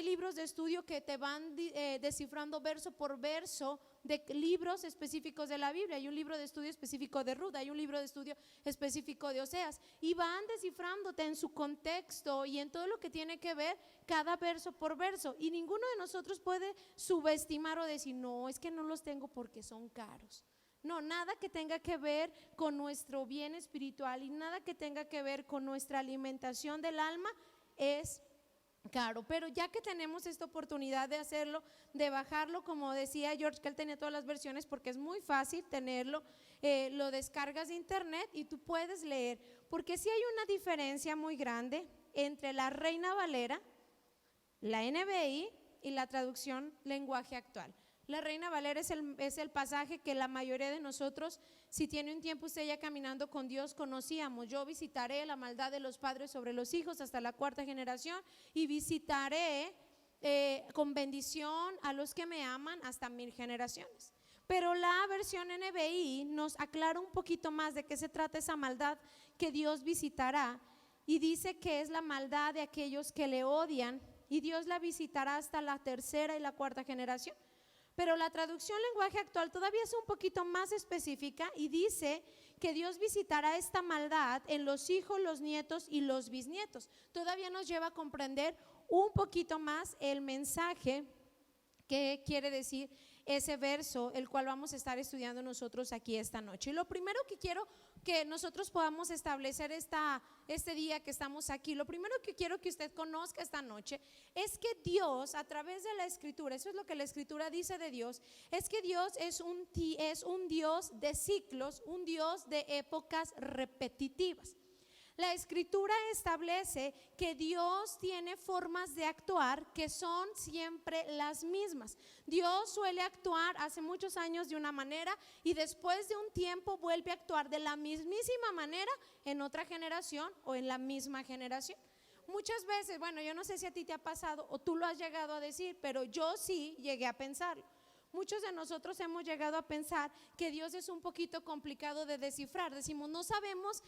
libros de estudio que te van descifrando verso por verso de libros específicos de la Biblia. Hay un libro de estudio específico de Ruth, hay un libro de estudio específico de Oseas, y van descifrándote en su contexto y en todo lo que tiene que ver cada verso por verso. Y ninguno de nosotros puede subestimar o decir, no, es que no los tengo porque son caros. No, nada que tenga que ver con nuestro bien espiritual y nada que tenga que ver con nuestra alimentación del alma es caro. Pero ya que tenemos esta oportunidad de hacerlo, de bajarlo, como decía George, que él tenía todas las versiones porque es muy fácil tenerlo, lo descargas de internet y tú puedes leer, porque sí hay una diferencia muy grande entre la Reina Valera, la NBI y la traducción lenguaje actual. La Reina Valera es el pasaje que la mayoría de nosotros, si tiene un tiempo usted ya caminando con Dios, conocíamos. Yo visitaré la maldad de los padres sobre los hijos hasta la 4ª generación, y visitaré con bendición a los que me aman hasta 1000 generaciones. Pero la versión NBI nos aclara un poquito más de qué se trata esa maldad que Dios visitará, y dice que es la maldad de aquellos que le odian, y Dios la visitará hasta la 3ª y la 4ª generación. Pero la traducción lenguaje actual todavía es un poquito más específica y dice que Dios visitará esta maldad en los hijos, los nietos y los bisnietos. Todavía nos lleva a comprender un poquito más el mensaje que quiere decir ese verso, el cual vamos a estar estudiando nosotros aquí esta noche. Y lo primero que quiero que nosotros podamos establecer este día que estamos aquí, lo primero que quiero que usted conozca esta noche es que Dios, a través de la Escritura, eso es lo que la Escritura dice de Dios, es que Dios es un Dios de ciclos, un Dios de épocas repetitivas. La Escritura establece que Dios tiene formas de actuar que son siempre las mismas. Dios suele actuar hace muchos años de una manera y después de un tiempo vuelve a actuar de la mismísima manera en otra generación o en la misma generación. Muchas veces, bueno, yo no sé si a ti te ha pasado o tú lo has llegado a decir, pero yo sí llegué a pensarlo. Muchos de nosotros hemos llegado a pensar que Dios es un poquito complicado de descifrar. Decimos, no sabemos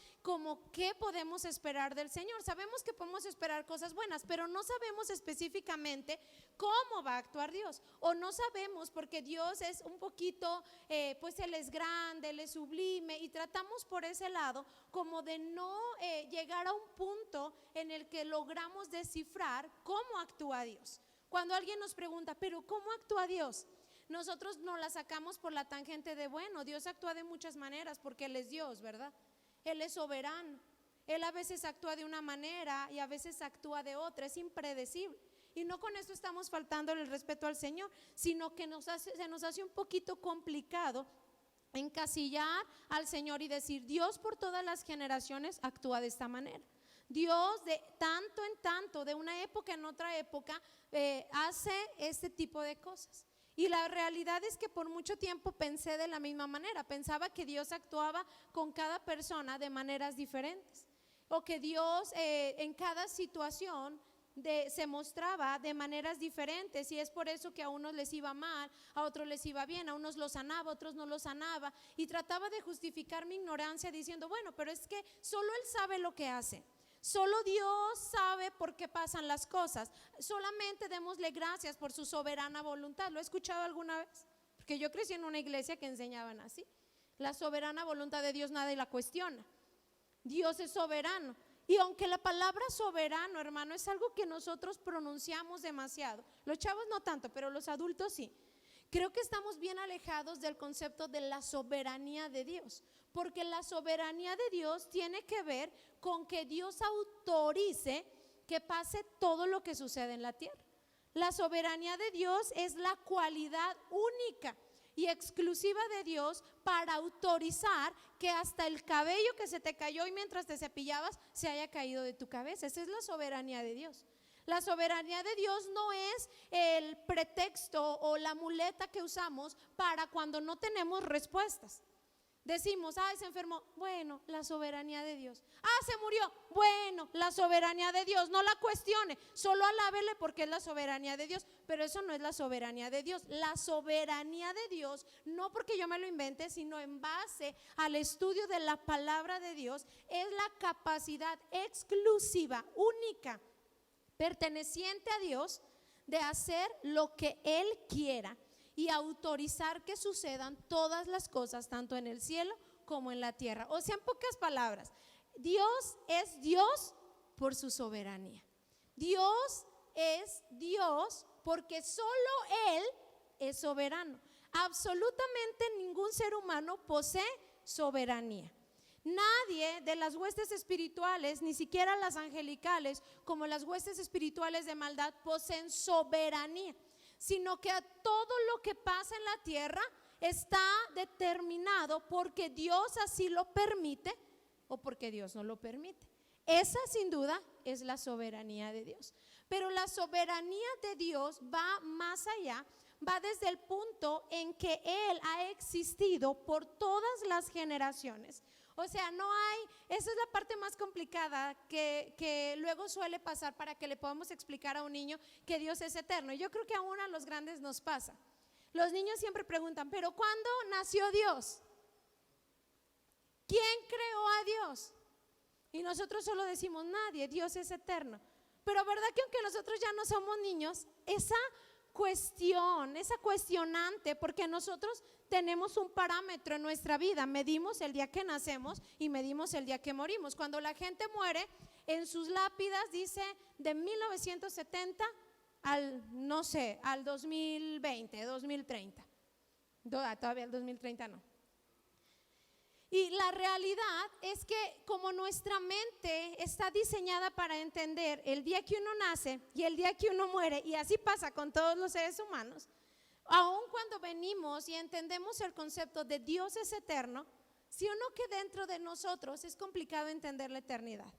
qué podemos esperar del Señor. Sabemos que podemos esperar cosas buenas, pero no sabemos específicamente cómo va a actuar Dios. O no sabemos porque Dios es un poquito, pues Él es grande, Él es sublime, y tratamos por ese lado como de no llegar a un punto en el que logramos descifrar cómo actúa Dios. Cuando alguien nos pregunta, pero ¿cómo actúa Dios?, nosotros nos la sacamos por la tangente de, bueno, Dios actúa de muchas maneras porque Él es Dios, ¿verdad? Él es soberano. Él a veces actúa de una manera y a veces actúa de otra, es impredecible. Y no con esto estamos faltando el respeto al Señor, sino que se nos hace un poquito complicado encasillar al Señor y decir, Dios por todas las generaciones actúa de esta manera. Dios de tanto en tanto, de una época en otra época, hace este tipo de cosas. Y la realidad es que por mucho tiempo pensé de la misma manera. Pensaba que Dios actuaba con cada persona de maneras diferentes, o que Dios en cada situación se mostraba de maneras diferentes, y es por eso que a unos les iba mal, a otros les iba bien, a unos los sanaba, a otros no los sanaba, y trataba de justificar mi ignorancia diciendo, bueno, pero es que solo Él sabe lo que hace. Solo Dios sabe por qué pasan las cosas. Solamente démosle gracias por su soberana voluntad. ¿Lo he escuchado alguna vez? Porque yo crecí en una iglesia que enseñaban así. La soberana voluntad de Dios nadie la cuestiona. Dios es soberano. Y aunque la palabra soberano, hermano, es algo que nosotros pronunciamos demasiado, los chavos no tanto, pero los adultos sí. Creo que estamos bien alejados del concepto de la soberanía de Dios, porque la soberanía de Dios tiene que ver con que Dios autorice que pase todo lo que sucede en la tierra. La soberanía de Dios es la cualidad única y exclusiva de Dios para autorizar que hasta el cabello que se te cayó y mientras te cepillabas se haya caído de tu cabeza. Esa es la soberanía de Dios. La soberanía de Dios no es el pretexto o la muleta que usamos para cuando no tenemos respuestas. Decimos, ay, se enfermó, bueno, la soberanía de Dios. Ah, se murió, bueno, la soberanía de Dios. No la cuestione, solo alábele porque es la soberanía de Dios. Pero eso no es la soberanía de Dios. La soberanía de Dios, no porque yo me lo invente, sino en base al estudio de la palabra de Dios, es la capacidad exclusiva, única, perteneciente a Dios, de hacer lo que Él quiera y autorizar que sucedan todas las cosas, tanto en el cielo como en la tierra. O sea, en pocas palabras, Dios es Dios por su soberanía. Dios es Dios porque solo Él es soberano. Absolutamente ningún ser humano posee soberanía. Nadie de las huestes espirituales, ni siquiera las angelicales, como las huestes espirituales de maldad, poseen soberanía, sino que a todo lo que pasa en la tierra está determinado porque Dios así lo permite o porque Dios no lo permite. Esa sin duda es la soberanía de Dios. Pero la soberanía de Dios va más allá, va desde el punto en que Él ha existido por todas las generaciones. O sea, no hay, esa es la parte más complicada que luego suele pasar para que le podamos explicar a un niño que Dios es eterno. Yo creo que aún a los grandes nos pasa. Los niños siempre preguntan, ¿pero cuándo nació Dios? ¿Quién creó a Dios? Y nosotros solo decimos nadie, Dios es eterno. Pero verdad que aunque nosotros ya no somos niños, esa cuestión, esa cuestionante, porque nosotros tenemos un parámetro en nuestra vida, medimos el día que nacemos y medimos el día que morimos. Cuando la gente muere, en sus lápidas dice de 1970 al, no sé, al 2020, 2030. Todavía el 2030 no. Y la realidad es que como nuestra mente está diseñada para entender el día que uno nace y el día que uno muere, y así pasa con todos los seres humanos, aun cuando venimos y entendemos el concepto de Dios es eterno, ¿sí o no que dentro de nosotros es complicado entender la eternidad?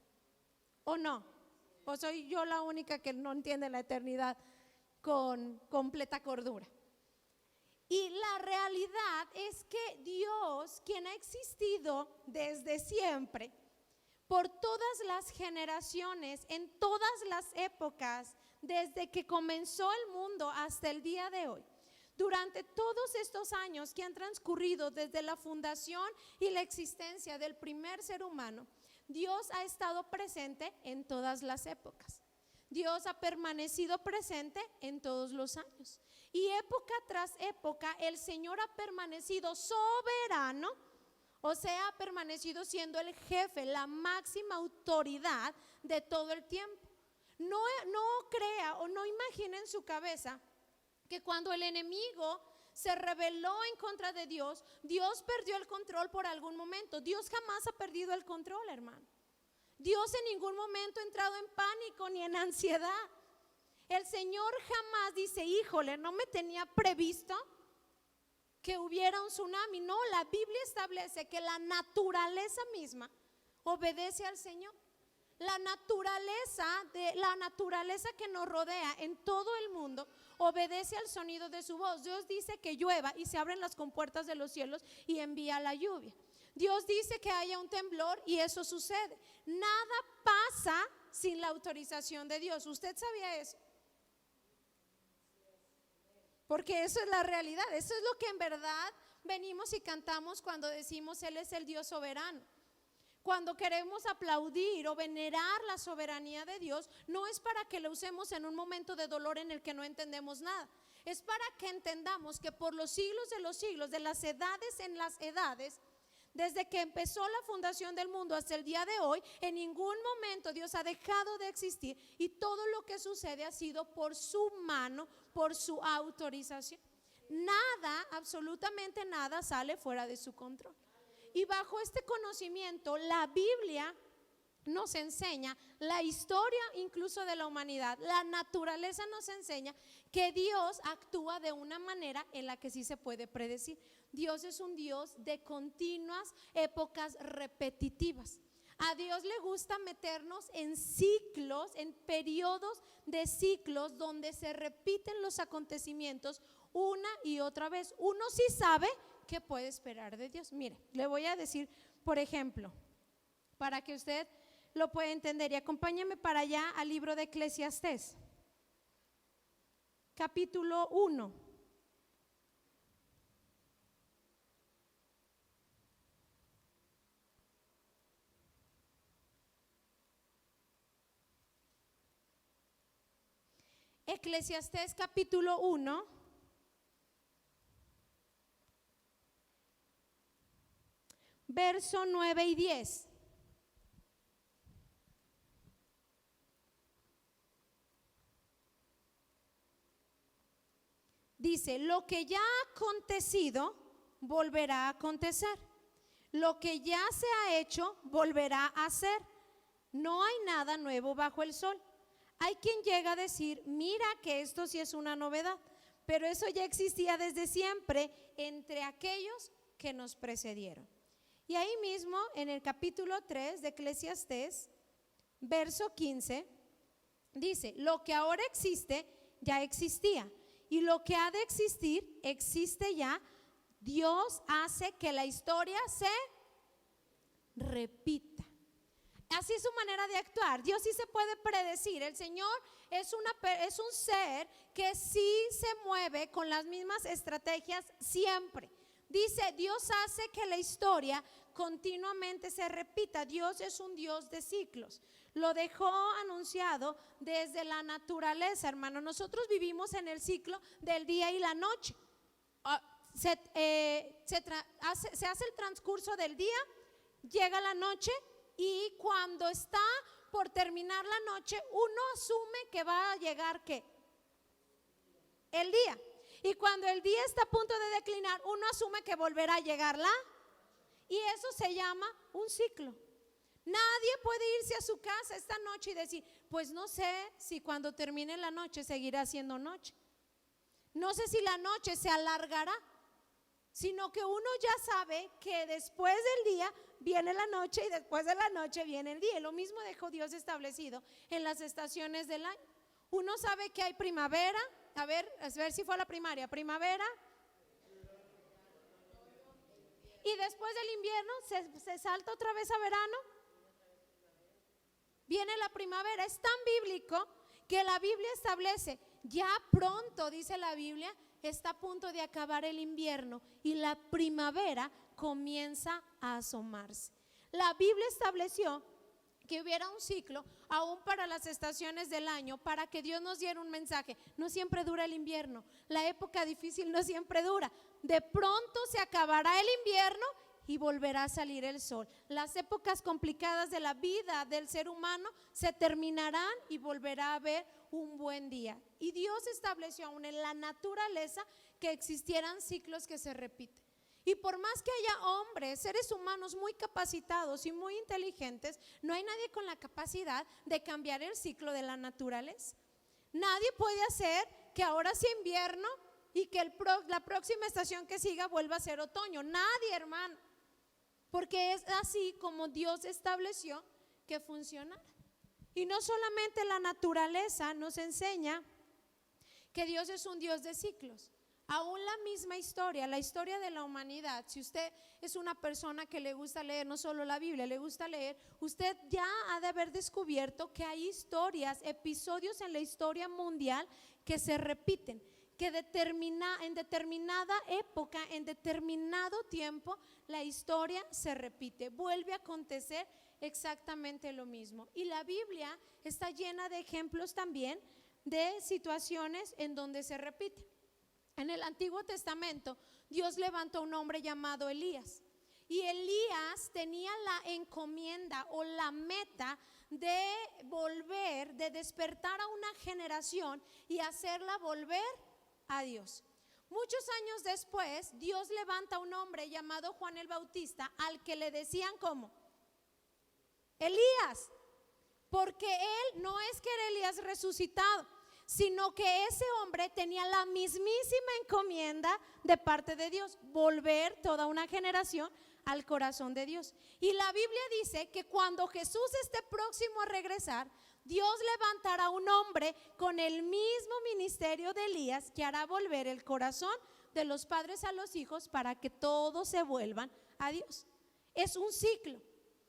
¿O no? ¿O soy yo la única que no entiende la eternidad con completa cordura? Y la realidad es que Dios, quien ha existido desde siempre, por todas las generaciones, en todas las épocas, desde que comenzó el mundo hasta el día de hoy, durante todos estos años que han transcurrido desde la fundación y la existencia del primer ser humano, Dios ha estado presente en todas las épocas. Dios ha permanecido presente en todos los años. Y época tras época el Señor ha permanecido soberano, o sea, ha permanecido siendo el jefe, la máxima autoridad de todo el tiempo. No crea o no imagine en su cabeza que cuando el enemigo se rebeló en contra de Dios, Dios perdió el control por algún momento. Dios jamás ha perdido el control, hermano. Dios en ningún momento ha entrado en pánico ni en ansiedad. El Señor jamás dice, híjole, no me tenía previsto que hubiera un tsunami. No, la Biblia establece que la naturaleza misma obedece al Señor. La naturaleza que nos rodea en todo el mundo obedece al sonido de su voz. Dios dice que llueva y se abren las compuertas de los cielos y envía la lluvia. Dios dice que haya un temblor y eso sucede. Nada pasa sin la autorización de Dios. ¿Usted sabía eso? Porque eso es la realidad. Eso es lo que en verdad venimos y cantamos cuando decimos Él es el Dios soberano. Cuando queremos aplaudir o venerar la soberanía de Dios, no es para que lo usemos en un momento de dolor en el que no entendemos nada. Es para que entendamos que por los siglos de los siglos, de las edades en las edades, desde que empezó la fundación del mundo hasta el día de hoy, en ningún momento Dios ha dejado de existir y todo lo que sucede ha sido por su mano, por su autorización. Nada, absolutamente nada sale fuera de su control. Y bajo este conocimiento, la Biblia nos enseña la historia incluso de la humanidad. La naturaleza nos enseña que Dios actúa de una manera en la que sí se puede predecir. Dios es un Dios de continuas épocas repetitivas. A Dios le gusta meternos en ciclos, en periodos de ciclos donde se repiten los acontecimientos una y otra vez. Uno sí sabe qué puede esperar de Dios. Mire, le voy a decir, por ejemplo, para que usted lo pueda entender, y acompáñame para allá al libro de Eclesiastés, capítulo 1. Eclesiastés capítulo 1, verso 9 y 10. Dice, lo que ya ha acontecido volverá a acontecer. Lo que ya se ha hecho volverá a hacer. No hay nada nuevo bajo el sol. Hay quien llega a decir, mira que esto sí es una novedad, pero eso ya existía desde siempre entre aquellos que nos precedieron. Y ahí mismo en el capítulo 3 de Eclesiastés, verso 15, dice, lo que ahora existe ya existía. Y lo que ha de existir, existe ya. Dios hace que la historia se repita. Así es su manera de actuar. Dios sí se puede predecir. El Señor es un ser que sí se mueve con las mismas estrategias siempre. Dice, Dios hace que la historia continuamente se repita. Dios es un Dios de ciclos. Lo dejó anunciado desde la naturaleza, hermano. Nosotros vivimos en el ciclo del día y la noche. Se hace el transcurso del día, llega la noche y cuando está por terminar la noche, uno asume que va a llegar ¿qué? El día. Y cuando el día está a punto de declinar, uno asume que volverá a llegar y eso se llama un ciclo. Nadie puede irse a su casa esta noche y decir, pues no sé si cuando termine la noche seguirá siendo noche. No sé si la noche se alargará, sino que uno ya sabe que después del día viene la noche y después de la noche viene el día. Lo mismo dejó Dios establecido en las estaciones del año. Uno sabe que hay primavera, a ver si fue a la primaria, primavera. Y después del invierno se salta otra vez a verano. Viene la primavera. Es tan bíblico que la Biblia establece, ya pronto, dice la Biblia, está a punto de acabar el invierno y la primavera comienza a asomarse. La Biblia estableció que hubiera un ciclo aún para las estaciones del año, para que Dios nos diera un mensaje. No siempre dura el invierno, la época difícil no siempre dura. De pronto se acabará el invierno y volverá a salir el sol. Las épocas complicadas de la vida del ser humano se terminarán y volverá a haber un buen día. Y Dios estableció aún en la naturaleza que existieran ciclos que se repiten. Y por más que haya hombres, seres humanos muy capacitados y muy inteligentes, no hay nadie con la capacidad de cambiar el ciclo de la naturaleza. Nadie puede hacer que ahora sea invierno y que la próxima estación que siga vuelva a ser otoño. Nadie, hermano. Porque es así como Dios estableció que funcionara. Y no solamente la naturaleza nos enseña que Dios es un Dios de ciclos. Aún la misma historia, la historia de la humanidad, si usted es una persona que le gusta leer, no solo la Biblia, le gusta leer, usted ya ha de haber descubierto que hay historias, episodios en la historia mundial que se repiten, que en determinada época, en determinado tiempo, la historia se repite, vuelve a acontecer exactamente lo mismo. Y la Biblia está llena de ejemplos también de situaciones en donde se repite. En el Antiguo Testamento, Dios levantó a un hombre llamado Elías. Y Elías tenía la encomienda o la meta de volver, de despertar a una generación y hacerla volver a Dios. Muchos años después, Dios levanta a un hombre llamado Juan el Bautista, al que le decían ¿cómo? Elías, porque él no es que era Elías resucitado, sino que ese hombre tenía la mismísima encomienda de parte de Dios, volver toda una generación al corazón de Dios. Y la Biblia dice que cuando Jesús esté próximo a regresar, Dios levantará un hombre con el mismo ministerio de Elías, que hará volver el corazón de los padres a los hijos para que todos se vuelvan a Dios. Es un ciclo.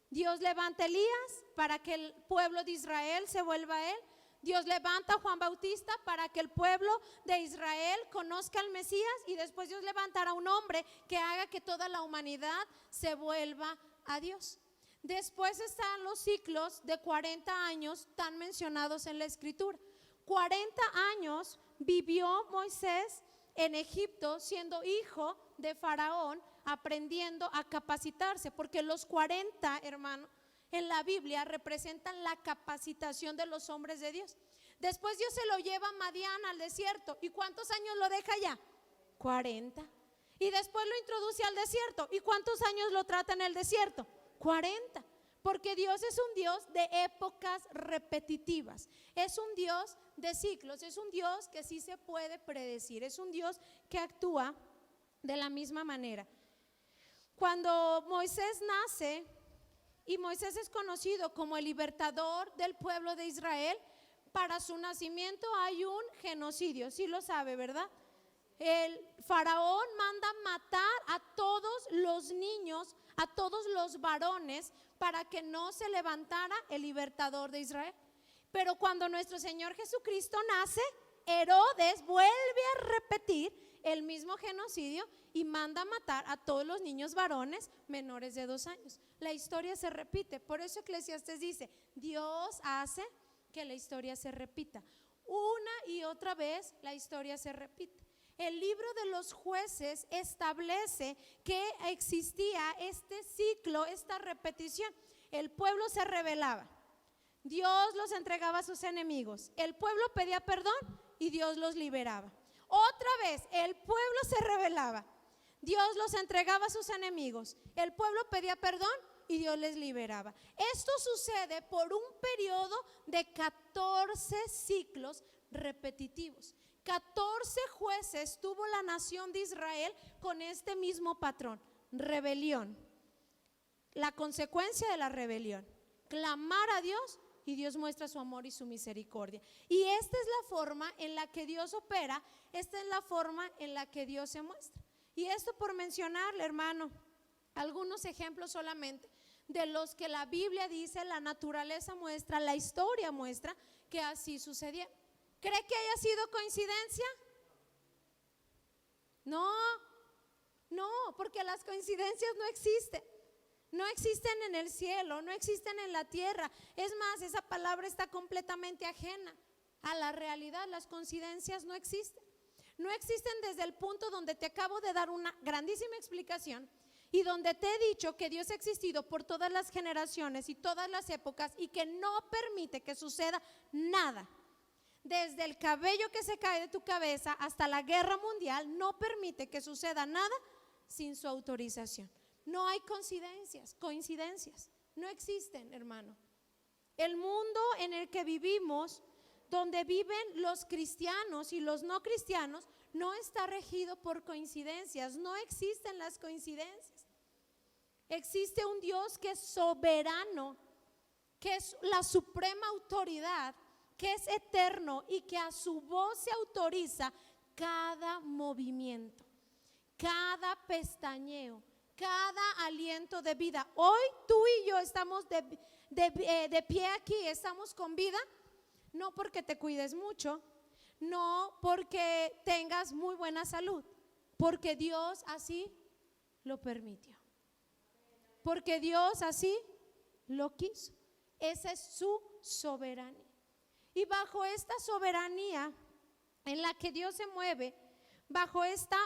Dios levanta a Elías para que el pueblo de Israel se vuelva a él. Dios levanta a Juan Bautista para que el pueblo de Israel conozca al Mesías, y después Dios levantará a un hombre que haga que toda la humanidad se vuelva a Dios. Después están los ciclos de 40 años tan mencionados en la Escritura. 40 años vivió Moisés en Egipto siendo hijo de Faraón, aprendiendo a capacitarse, porque los 40, hermano, en la Biblia representan la capacitación de los hombres de Dios. Después Dios se lo lleva a Madián al desierto. ¿Y cuántos años lo deja allá? 40. Y después lo introduce al desierto. ¿Y cuántos años lo trata en el desierto? 40. Porque Dios es un Dios de épocas repetitivas. Es un Dios de ciclos. Es un Dios que sí se puede predecir. Es un Dios que actúa de la misma manera. Cuando Moisés nace, y Moisés es conocido como el libertador del pueblo de Israel, para su nacimiento hay un genocidio, sí lo sabe, ¿verdad? El faraón manda matar a todos los niños, a todos los varones, para que no se levantara el libertador de Israel. Pero cuando nuestro Señor Jesucristo nace, Herodes vuelve a repetir el mismo genocidio y manda matar a todos los niños varones menores de 2 años. La historia se repite. Por eso Eclesiastés dice: Dios hace que la historia se repita. Una y otra vez la historia se repite. El libro de los Jueces establece que existía este ciclo, esta repetición. El pueblo se rebelaba, Dios los entregaba a sus enemigos, el pueblo pedía perdón y Dios los liberaba. Otra vez el pueblo se rebelaba, Dios los entregaba a sus enemigos, el pueblo pedía perdón y Dios les liberaba. Esto sucede por un periodo de 14 ciclos repetitivos. 14 jueces tuvo la nación de Israel con este mismo patrón: rebelión, la consecuencia de la rebelión, clamar a Dios y Dios muestra su amor y su misericordia. Y esta es la forma en la que Dios opera, esta es la forma en la que Dios se muestra. Y esto por mencionarle, hermano, algunos ejemplos solamente de los que la Biblia dice, la naturaleza muestra, la historia muestra que así sucedió. ¿Cree que haya sido coincidencia? No, porque las coincidencias no existen. No existen en el cielo, no existen en la tierra. Es más, esa palabra está completamente ajena a la realidad. Las coincidencias no existen. No existen desde el punto donde te acabo de dar una grandísima explicación y donde te he dicho que Dios ha existido por todas las generaciones y todas las épocas y que no permite que suceda nada. Desde el cabello que se cae de tu cabeza hasta la guerra mundial, no permite que suceda nada sin su autorización. No hay coincidencias, no existen, hermano. El mundo en el que vivimos, donde viven los cristianos y los no cristianos, no está regido por coincidencias, no existen las coincidencias. Existe un Dios que es soberano, que es la suprema autoridad, que es eterno y que a su voz se autoriza cada movimiento, cada pestañeo, cada aliento de vida. Hoy tú y yo estamos de pie aquí, estamos con vida, no porque te cuides mucho, no porque tengas muy buena salud, porque Dios así lo permitió, porque Dios así lo quiso. Esa es su soberanía. Y bajo esta soberanía en la que Dios se mueve, bajo esta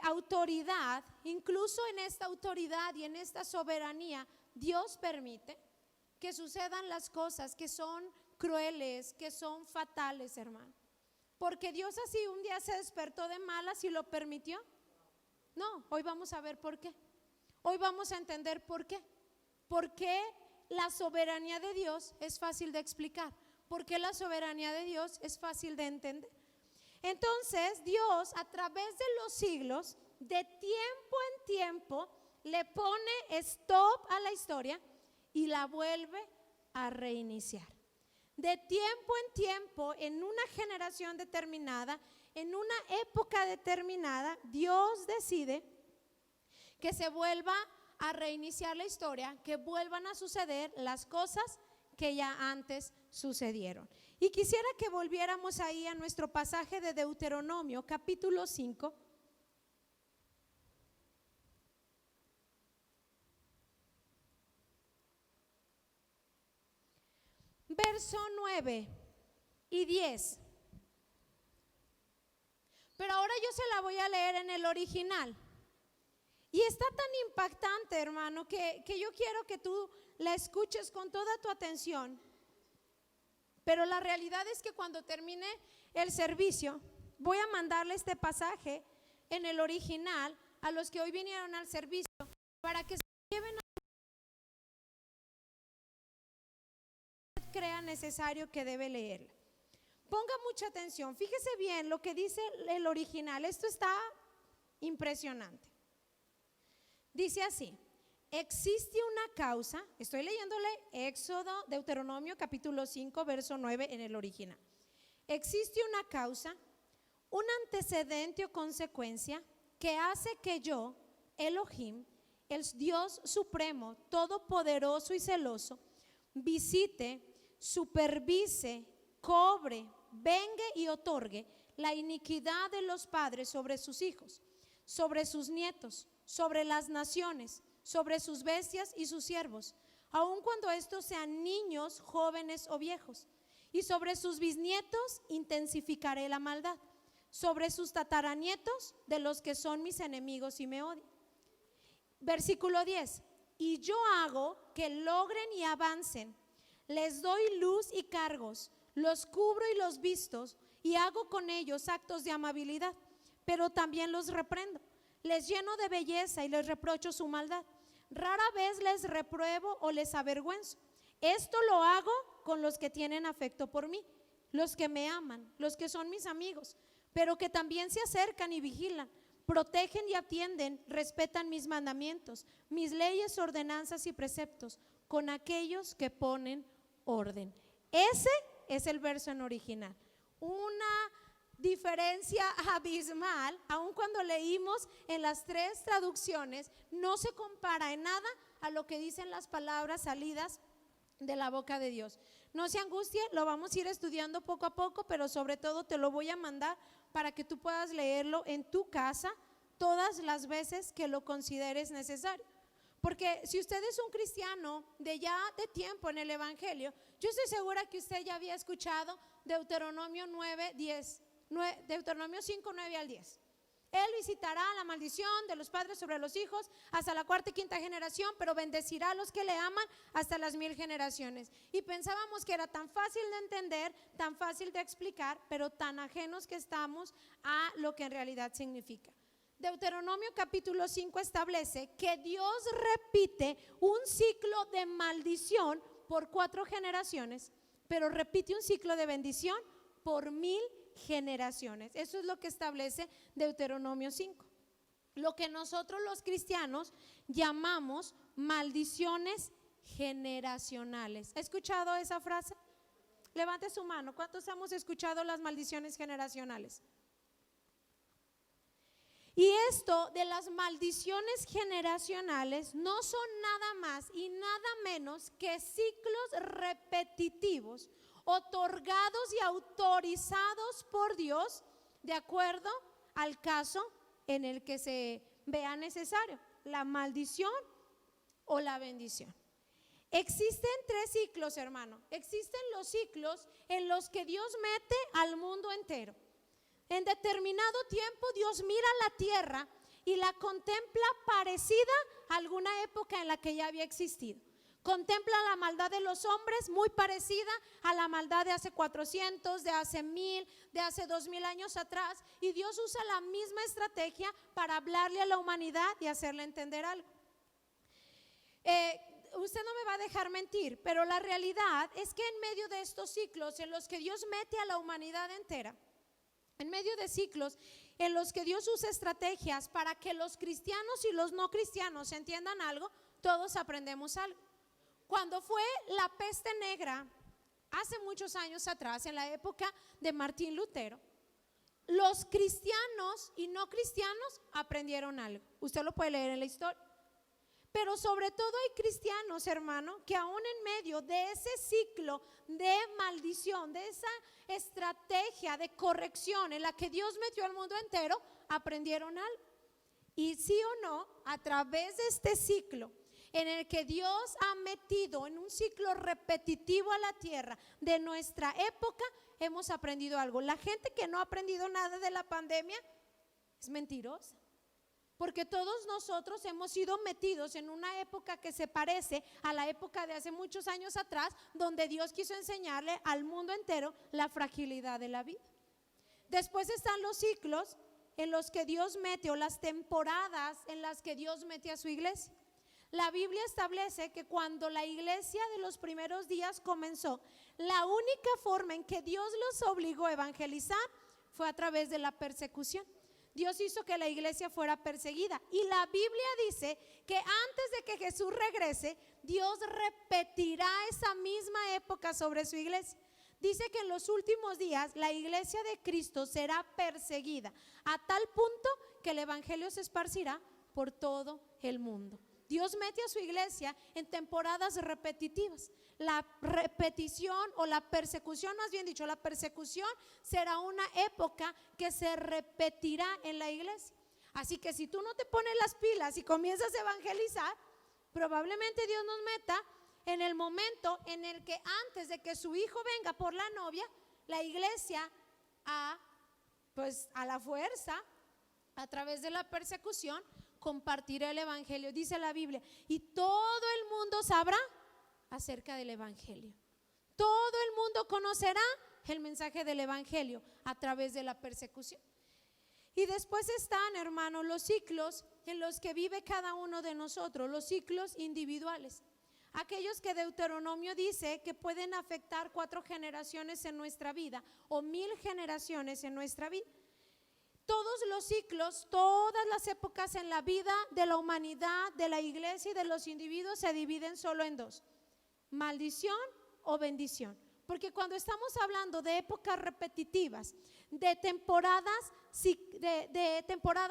autoridad, incluso en esta autoridad y en esta soberanía, Dios permite que sucedan las cosas que son crueles, que son fatales, hermano. Porque Dios así un día se despertó de malas y lo permitió. No, hoy vamos a ver por qué. Hoy vamos a entender por qué. Porque la soberanía de Dios es fácil de explicar. Porque la soberanía de Dios es fácil de entender. Entonces Dios, a través de los siglos, de tiempo en tiempo, le pone stop a la historia y la vuelve a reiniciar. De tiempo en tiempo, en una generación determinada, en una época determinada, Dios decide que se vuelva a reiniciar la historia, que vuelvan a suceder las cosas que ya antes sucedieron. Y quisiera que volviéramos ahí a nuestro pasaje de Deuteronomio, capítulo 5. Verso 9. y 10. Pero ahora yo se la voy a leer en el original. Y está tan impactante, hermano, que yo quiero que tú la escuches con toda tu atención. Pero la realidad es que cuando termine el servicio, voy a mandarle este pasaje en el original a los que hoy vinieron al servicio para que se lleven a crea necesario que debe leerla. Ponga mucha atención, fíjese bien lo que dice el original, esto está impresionante. Dice así: existe una causa, estoy leyéndole Éxodo, Deuteronomio capítulo 5, verso 9 en el original. Existe una causa, un antecedente o consecuencia que hace que yo, Elohim, el Dios supremo, todopoderoso y celoso, visite, supervise, cobre, vengue y otorgue la iniquidad de los padres sobre sus hijos, sobre sus nietos, sobre las naciones, sobre sus bestias y sus siervos, aun cuando estos sean niños, jóvenes o viejos. Y sobre sus bisnietos intensificaré la maldad, sobre sus tataranietos de los que son mis enemigos y me odian. Versículo 10: y yo hago que logren y avancen, les doy luz y cargos, los cubro y los visto, y hago con ellos actos de amabilidad, pero también los reprendo, les lleno de belleza y les reprocho su maldad. Rara vez les repruebo o les avergüenzo. Esto lo hago con los que tienen afecto por mí, los que me aman, los que son mis amigos, pero que también se acercan y vigilan, protegen y atienden, respetan mis mandamientos, mis leyes, ordenanzas y preceptos, con aquellos que ponen orden. Ese es el verso en original. Una diferencia abismal, aun cuando leímos en las tres traducciones, no se compara en nada a lo que dicen las palabras salidas de la boca de Dios. No se angustie, lo vamos a ir estudiando poco a poco, pero sobre todo te lo voy a mandar para que tú puedas leerlo en tu casa todas las veces que lo consideres necesario. Porque si usted es un cristiano de ya de tiempo en el evangelio, yo estoy segura que usted ya había escuchado Deuteronomio 9, 10, Deuteronomio 5, 9 al 10. Él visitará la maldición de los padres sobre los hijos hasta la cuarta y quinta generación, pero bendecirá a los que le aman hasta las 1000 generaciones. Y pensábamos que era tan fácil de entender, tan fácil de explicar, pero tan ajenos que estamos a lo que en realidad significa. Deuteronomio capítulo 5 establece que Dios repite un ciclo de maldición por 4 generaciones, pero repite un ciclo de bendición por 1000 generaciones. Eso es lo que establece Deuteronomio 5. Lo que nosotros los cristianos llamamos maldiciones generacionales. ¿Ha escuchado esa frase? Levante su mano. ¿Cuántos hemos escuchado las maldiciones generacionales? Y esto de las maldiciones generacionales no son nada más y nada menos que ciclos repetitivos otorgados y autorizados por Dios de acuerdo al caso en el que se vea necesario, la maldición o la bendición. Existen 3 ciclos, hermano. Existen los ciclos en los que Dios mete al mundo entero. En determinado tiempo Dios mira la tierra y la contempla parecida a alguna época en la que ya había existido. Contempla la maldad de los hombres muy parecida a la maldad de hace 400, de hace 1000, de hace 2000 años atrás, y Dios usa la misma estrategia para hablarle a la humanidad y hacerle entender algo. Usted no me va a dejar mentir, pero la realidad es que en medio de estos ciclos en los que Dios mete a la humanidad entera, en medio de ciclos en los que Dios usa estrategias para que los cristianos y los no cristianos entiendan algo, todos aprendemos algo. Cuando fue la peste negra, hace muchos años atrás, en la época de Martín Lutero, los cristianos y no cristianos aprendieron algo. Usted lo puede leer en la historia. Pero sobre todo hay cristianos, hermano, que aún en medio de ese ciclo de maldición, de esa estrategia de corrección en la que Dios metió al mundo entero, aprendieron algo. Y sí o no, a través de este ciclo, en el que Dios ha metido en un ciclo repetitivo a la tierra de nuestra época, hemos aprendido algo. La gente que no ha aprendido nada de la pandemia es mentirosa, porque todos nosotros hemos sido metidos en una época que se parece a la época de hace muchos años atrás, donde Dios quiso enseñarle al mundo entero la fragilidad de la vida. Después están los ciclos en los que Dios mete, o las temporadas en las que Dios mete a su iglesia. La Biblia establece que cuando la iglesia de los primeros días comenzó, la única forma en que Dios los obligó a evangelizar fue a través de la persecución. Dios hizo que la iglesia fuera perseguida, y la Biblia dice que antes de que Jesús regrese, Dios repetirá esa misma época sobre su iglesia. Dice que en los últimos días la iglesia de Cristo será perseguida a tal punto que el evangelio se esparcirá por todo el mundo. Dios mete a su iglesia en temporadas repetitivas. La repetición, o la persecución, más bien dicho, la persecución será una época que se repetirá en la iglesia. Así que si tú no te pones las pilas y comienzas a evangelizar, probablemente Dios nos meta en el momento en el que antes de que su hijo venga por la novia, la iglesia a la fuerza, a través de la persecución, compartirá el evangelio. Dice la Biblia, y todo el mundo sabrá acerca del evangelio. Todo el mundo conocerá el mensaje del evangelio a través de la persecución. Y después están, hermanos, los ciclos en los que vive cada uno de nosotros, los ciclos individuales. Aquellos que Deuteronomio dice que pueden afectar 4 generaciones en nuestra vida, o 1000 generaciones en nuestra vida. Todos los ciclos, todas las épocas en la vida de la humanidad, de la iglesia y de los individuos se dividen solo en 2: maldición o bendición. Porque cuando estamos hablando de épocas repetitivas, de temporadas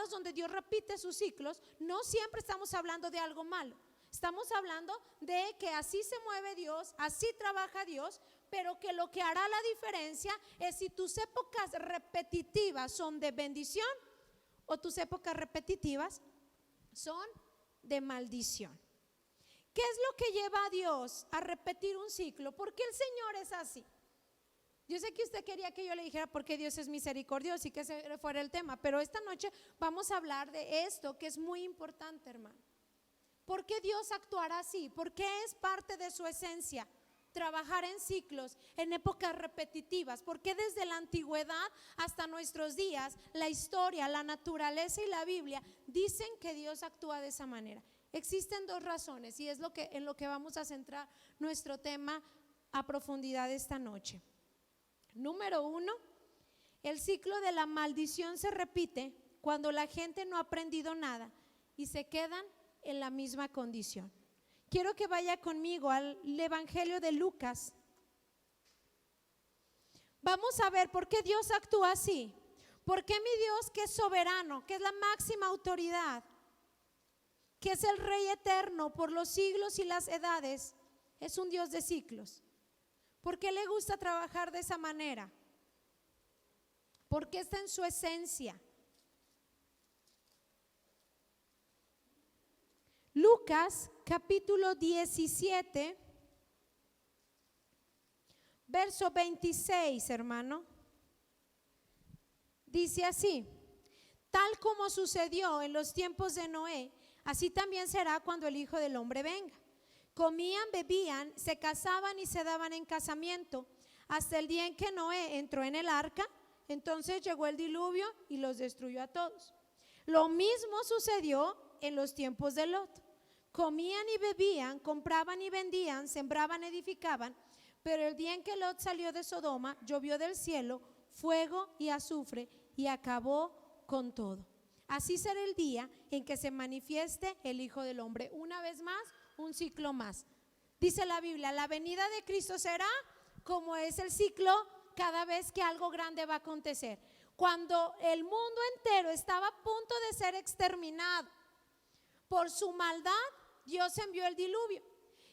donde Dios repite sus ciclos, no siempre estamos hablando de algo malo. Estamos hablando de que así se mueve Dios, así trabaja Dios, pero que lo que hará la diferencia es si tus épocas repetitivas son de bendición o tus épocas repetitivas son de maldición. ¿Qué es lo que lleva a Dios a repetir un ciclo? ¿Por qué el Señor es así? Yo sé que usted quería que yo le dijera por qué Dios es misericordioso y que ese fuera el tema, pero esta noche vamos a hablar de esto que es muy importante, hermano. ¿Por qué Dios actuará así? ¿Por qué es parte de su esencia trabajar en ciclos, en épocas repetitivas? ¿Por qué desde la antigüedad hasta nuestros días la historia, la naturaleza y la Biblia dicen que Dios actúa de esa manera? Existen 2 razones, y es en lo que vamos a centrar nuestro tema a profundidad esta noche. Número 1, el ciclo de la maldición se repite cuando la gente no ha aprendido nada y se quedan en la misma condición. Quiero que vaya conmigo al Evangelio de Lucas. Vamos a ver por qué Dios actúa así. ¿Por qué mi Dios, que es soberano, que es la máxima autoridad, que es el Rey eterno por los siglos y las edades, es un Dios de ciclos? ¿Por qué le gusta trabajar de esa manera? Porque está en su esencia. Lucas capítulo 17, verso 26, hermano. Dice así: tal como sucedió en los tiempos de Noé, así también será cuando el Hijo del Hombre venga. Comían, bebían, se casaban y se daban en casamiento, hasta el día en que Noé entró en el arca. Entonces llegó el diluvio y los destruyó a todos. Lo mismo sucedió en los tiempos de Lot. Comían y bebían, compraban y vendían, sembraban, edificaban, pero el día en que Lot salió de Sodoma, llovió del cielo fuego y azufre y acabó con todo. Así será el día en que se manifieste el Hijo del Hombre. Una vez más, un ciclo más. Dice la Biblia, la venida de Cristo será como es el ciclo cada vez que algo grande va a acontecer. Cuando el mundo entero estaba a punto de ser exterminado por su maldad, Dios envió el diluvio.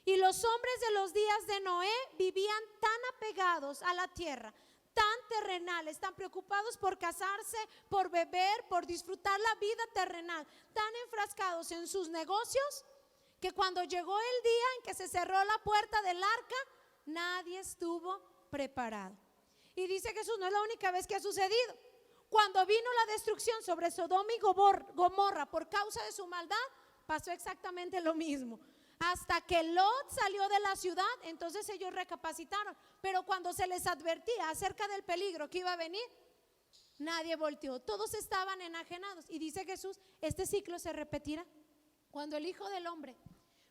Y los hombres de los días de Noé vivían tan apegados a la tierra, tan terrenales, tan preocupados por casarse, por beber, por disfrutar la vida terrenal, tan enfrascados en sus negocios, que cuando llegó el día en que se cerró la puerta del arca, nadie estuvo preparado. Y dice Jesús, no es la única vez que ha sucedido. Cuando vino la destrucción sobre Sodoma y Gomorra por causa de su maldad, pasó exactamente lo mismo. Hasta que Lot salió de la ciudad, entonces ellos recapacitaron. Pero cuando se les advertía acerca del peligro que iba a venir, nadie volteó. Todos estaban enajenados. Y dice Jesús, este ciclo se repetirá. Cuando el Hijo del Hombre,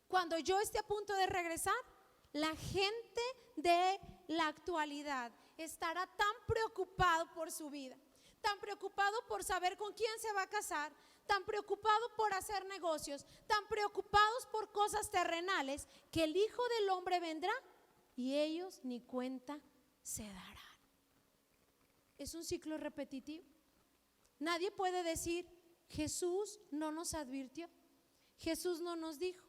cuando yo esté a punto de regresar, la gente de la actualidad estará tan preocupado por su vida, tan preocupado por saber con quién se va a casar, tan preocupado por hacer negocios, tan preocupados por cosas terrenales, que el Hijo del Hombre vendrá y ellos ni cuenta se darán. Es un ciclo repetitivo. Nadie puede decir, Jesús no nos advirtió, Jesús no nos dijo.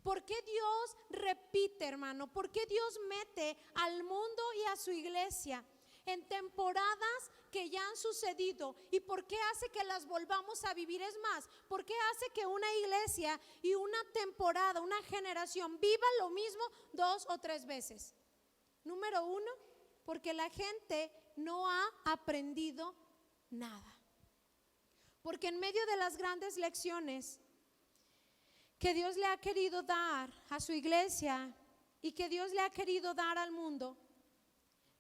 ¿Por qué Dios repite, hermano? ¿Por qué Dios mete al mundo y a su iglesia en temporadas que ya han sucedido? ¿Y por qué hace que las volvamos a vivir? Es más, ¿por qué hace que una iglesia y una temporada, una generación viva lo mismo 2 o 3 veces? Número 1, porque la gente no ha aprendido nada. Porque en medio de las grandes lecciones que Dios le ha querido dar a su iglesia y que Dios le ha querido dar al mundo,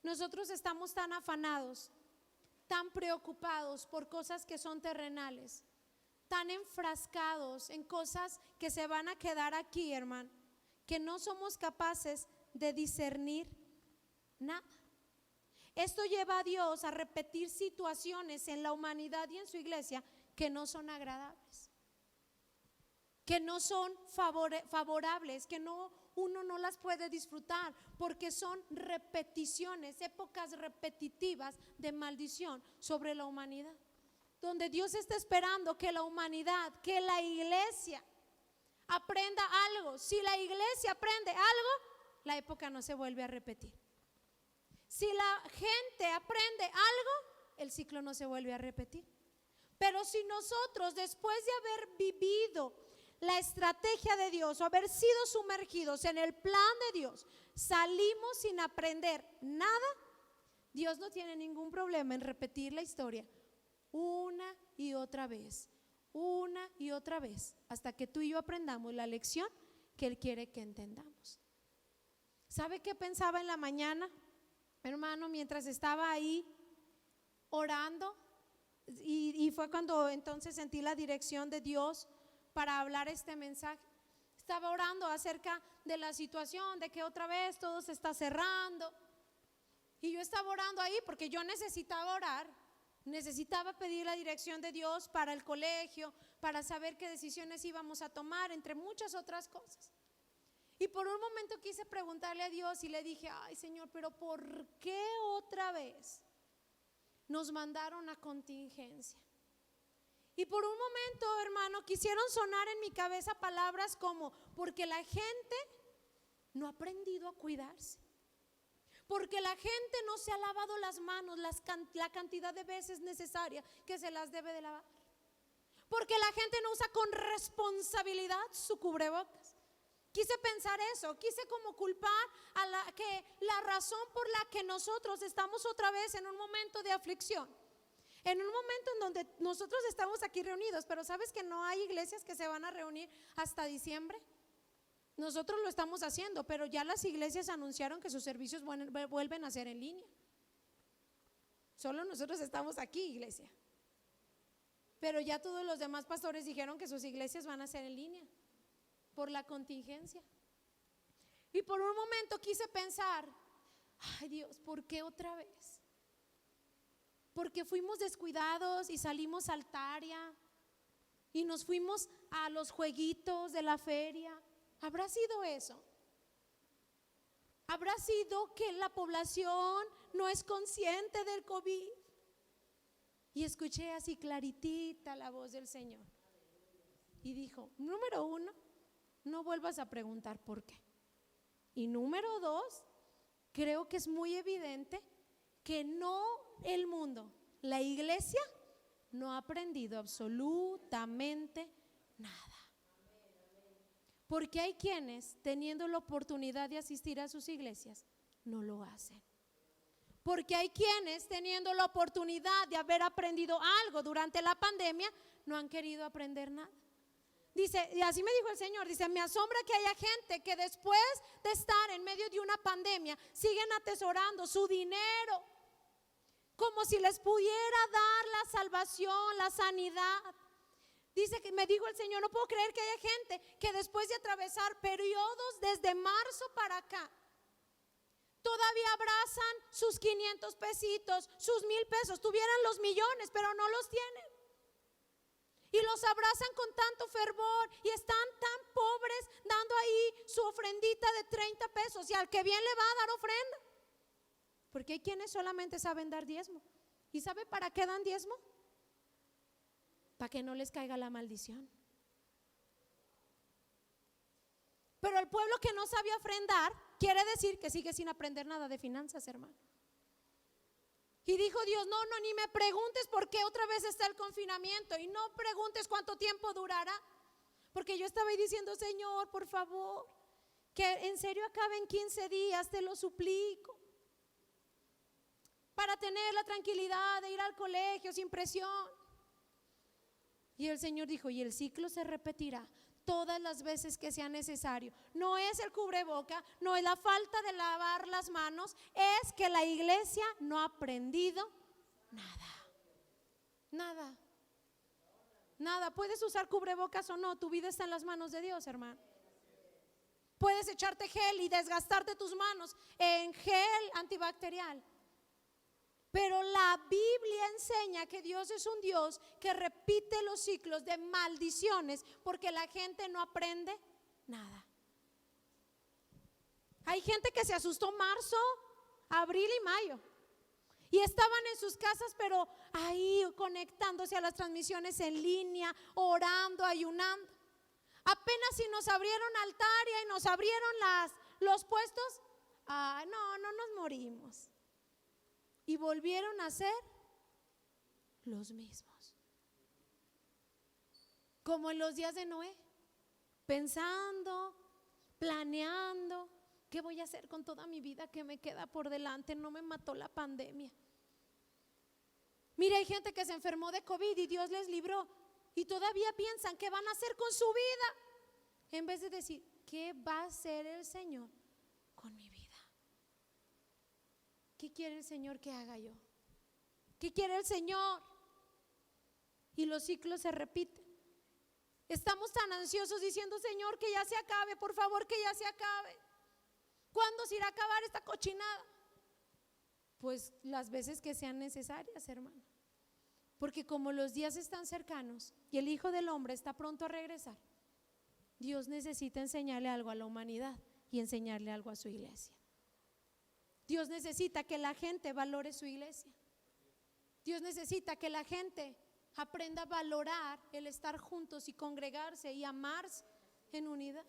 nosotros estamos tan afanados, tan preocupados por cosas que son terrenales, tan enfrascados en cosas que se van a quedar aquí, hermano, que no somos capaces de discernir nada. Esto lleva a Dios a repetir situaciones en la humanidad y en su iglesia que no son agradables, que no son favorables, que uno no las puede disfrutar, porque son repeticiones, épocas repetitivas de maldición sobre la humanidad, donde Dios está esperando que la humanidad, que la iglesia aprenda algo. Si la iglesia aprende algo, la época no se vuelve a repetir. Si la gente aprende algo, el ciclo no se vuelve a repetir. Pero si nosotros, después de haber vivido la estrategia de Dios o haber sido sumergidos en el plan de Dios, salimos sin aprender nada, Dios no tiene ningún problema en repetir la historia una y otra vez, hasta que tú y yo aprendamos la lección que Él quiere que entendamos. ¿Sabe qué pensaba en la mañana, hermano, mientras estaba ahí orando? Y fue cuando entonces sentí la dirección de Dios para hablar este mensaje. Estaba orando acerca de la situación, de que otra vez todo se está cerrando. Y yo estaba orando ahí porque yo necesitaba orar, necesitaba pedir la dirección de Dios para el colegio, para saber qué decisiones íbamos a tomar, entre muchas otras cosas. Y por un momento quise preguntarle a Dios y le dije, ay Señor, pero ¿por qué otra vez nos mandaron a contingencia? Y por un momento, hermano, quisieron sonar en mi cabeza palabras como, porque la gente no ha aprendido a cuidarse, porque la gente no se ha lavado las manos la cantidad de veces necesaria que se las debe de lavar, porque la gente no usa con responsabilidad su cubrebocas. Quise pensar eso, quise como culpar a la razón por la que nosotros estamos otra vez en un momento de aflicción, en un momento en donde nosotros estamos aquí reunidos, pero ¿sabes que no hay iglesias que se van a reunir hasta diciembre? Nosotros lo estamos haciendo, pero ya las iglesias anunciaron que sus servicios vuelven a ser en línea. Solo nosotros estamos aquí, iglesia, pero ya todos los demás pastores dijeron que sus iglesias van a ser en línea por la contingencia. Y por un momento quise pensar, ay Dios, ¿por qué otra vez? Porque fuimos descuidados y salimos al Altaria y nos fuimos a los jueguitos de la feria. ¿Habrá sido eso? ¿Habrá sido que la población no es consciente del COVID? Y escuché así claritita la voz del Señor y dijo, número 1, no vuelvas a preguntar por qué. Y número 2, creo que es muy evidente que no el mundo, la iglesia no ha aprendido absolutamente nada. Porque hay quienes, teniendo la oportunidad de asistir a sus iglesias, no lo hacen. Porque hay quienes, teniendo la oportunidad de haber aprendido algo durante la pandemia, no han querido aprender nada. Dice, y así me dijo el Señor, dice, me asombra que haya gente que después de estar en medio de una pandemia siguen atesorando su dinero como si les pudiera dar la salvación, la sanidad. Dice que me dijo el Señor, no puedo creer que haya gente que después de atravesar periodos desde marzo para acá, todavía abrazan sus 500 pesitos, sus 1000 pesos, tuvieran los millones, pero no los tienen. Y los abrazan con tanto fervor y están tan pobres dando ahí su ofrendita de 30 pesos y al que bien le va a dar ofrenda. Porque hay quienes solamente saben dar diezmo. ¿Y sabe para qué dan diezmo? Para que no les caiga la maldición. Pero el pueblo que no sabía ofrendar quiere decir que sigue sin aprender nada de finanzas, hermano. Y dijo Dios, no, ni me preguntes por qué otra vez está el confinamiento y no preguntes cuánto tiempo durará. Porque yo estaba ahí diciendo, Señor, por favor, que en serio acabe en 15 días, te lo suplico. Para tener la tranquilidad de ir al colegio sin presión. Y el Señor dijo, y el ciclo se repetirá todas las veces que sea necesario. No es el cubreboca, no es la falta de lavar las manos, es que la iglesia no ha aprendido nada. Puedes usar cubrebocas o no, tu vida está en las manos de Dios, hermano. Puedes echarte gel y desgastarte tus manos en gel antibacterial. Pero la Biblia enseña que Dios es un Dios que repite los ciclos de maldiciones porque la gente no aprende nada. Hay gente que se asustó marzo, abril y mayo y estaban en sus casas, pero ahí conectándose a las transmisiones en línea, orando, ayunando. Apenas si nos abrieron altaria y nos abrieron los puestos, no nos morimos. Y volvieron a ser los mismos. Como en los días de Noé, pensando, planeando, ¿qué voy a hacer con toda mi vida que me queda por delante? No me mató la pandemia. Mira, hay gente que se enfermó de COVID y Dios les libró y todavía piensan qué van a hacer con su vida, en vez de decir, ¿qué va a hacer el Señor con mi vida? ¿Qué quiere el Señor que haga yo? ¿Qué quiere el Señor? Y los ciclos se repiten. Estamos tan ansiosos diciendo, Señor, que ya se acabe, por favor, que ya se acabe. ¿Cuándo se irá a acabar esta cochinada? Pues las veces que sean necesarias, hermano. Porque como los días están cercanos y el Hijo del Hombre está pronto a regresar, Dios necesita enseñarle algo a la humanidad y enseñarle algo a su iglesia. Dios necesita que la gente valore su iglesia. Dios necesita que la gente aprenda a valorar el estar juntos y congregarse y amarse en unidad.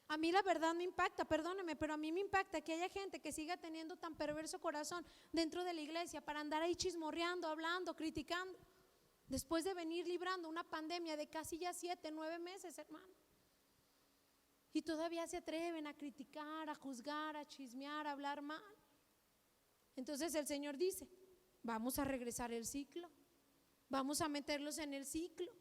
A mí la verdad me impacta, perdóneme, pero a mí me impacta que haya gente que siga teniendo tan perverso corazón dentro de la iglesia para andar ahí chismorreando, hablando, criticando, después de venir librando una pandemia de casi ya 7, 9 meses, hermano. Y todavía se atreven a criticar, a juzgar, a chismear, a hablar mal. Entonces el Señor dice, vamos a regresar el ciclo, vamos a meterlos en el ciclo,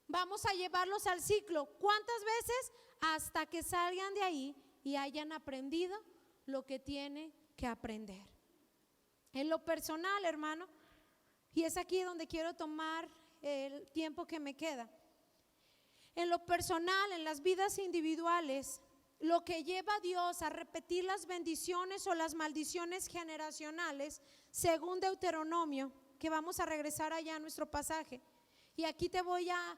vamos a llevarlos al ciclo. ¿Cuántas veces? Hasta que salgan de ahí y hayan aprendido lo que tienen que aprender. En lo personal, hermano, y es aquí donde quiero tomar el tiempo que me queda. En lo personal, en las vidas individuales, lo que lleva a Dios a repetir las bendiciones o las maldiciones generacionales, según Deuteronomio, que vamos a regresar allá a nuestro pasaje. Y aquí te voy a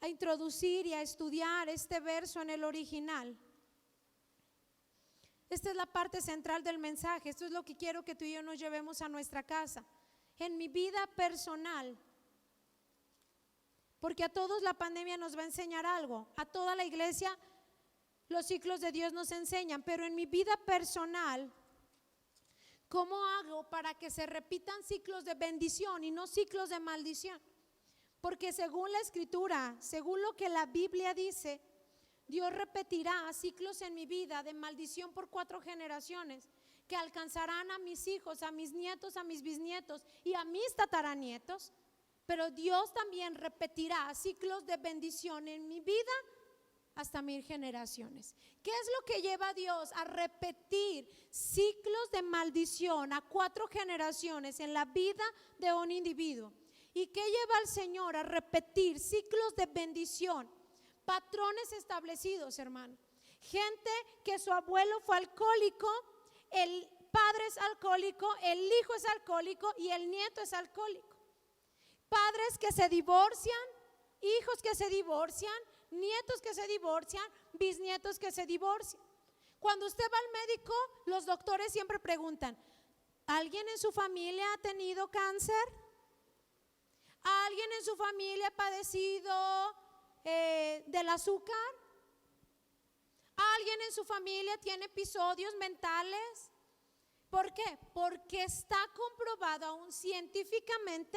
introducir y a estudiar este verso en el original. Esta es la parte central del mensaje. Esto es lo que quiero que tú y yo nos llevemos a nuestra casa. En mi vida personal, porque a todos la pandemia nos va a enseñar algo, a toda la iglesia los ciclos de Dios nos enseñan, pero en mi vida personal, ¿cómo hago para que se repitan ciclos de bendición y no ciclos de maldición? Porque según la escritura, según lo que la Biblia dice, Dios repetirá ciclos en mi vida de maldición por 4 generaciones que alcanzarán a mis hijos, a mis nietos, a mis bisnietos y a mis tataranietos. Pero Dios también repetirá ciclos de bendición en mi vida hasta 1000 generaciones. ¿Qué es lo que lleva a Dios a repetir ciclos de maldición a 4 generaciones en la vida de un individuo? ¿Y qué lleva al Señor a repetir ciclos de bendición? Patrones establecidos, hermano. Gente que su abuelo fue alcohólico, el padre es alcohólico, el hijo es alcohólico y el nieto es alcohólico. Padres que se divorcian, hijos que se divorcian, nietos que se divorcian, bisnietos que se divorcian. Cuando usted va al médico, los doctores siempre preguntan: ¿alguien en su familia ha tenido cáncer? ¿Alguien en su familia ha padecido del azúcar? ¿Alguien en su familia tiene episodios mentales? ¿Por qué? Porque está comprobado aún científicamente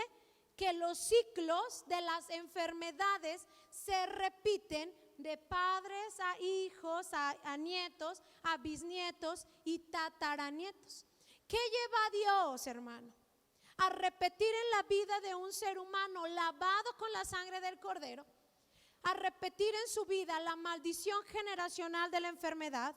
que los ciclos de las enfermedades se repiten de padres a hijos, a nietos, a bisnietos y tataranietos. ¿Qué lleva a Dios, hermano, a repetir en la vida de un ser humano lavado con la sangre del Cordero, a repetir en su vida la maldición generacional de la enfermedad,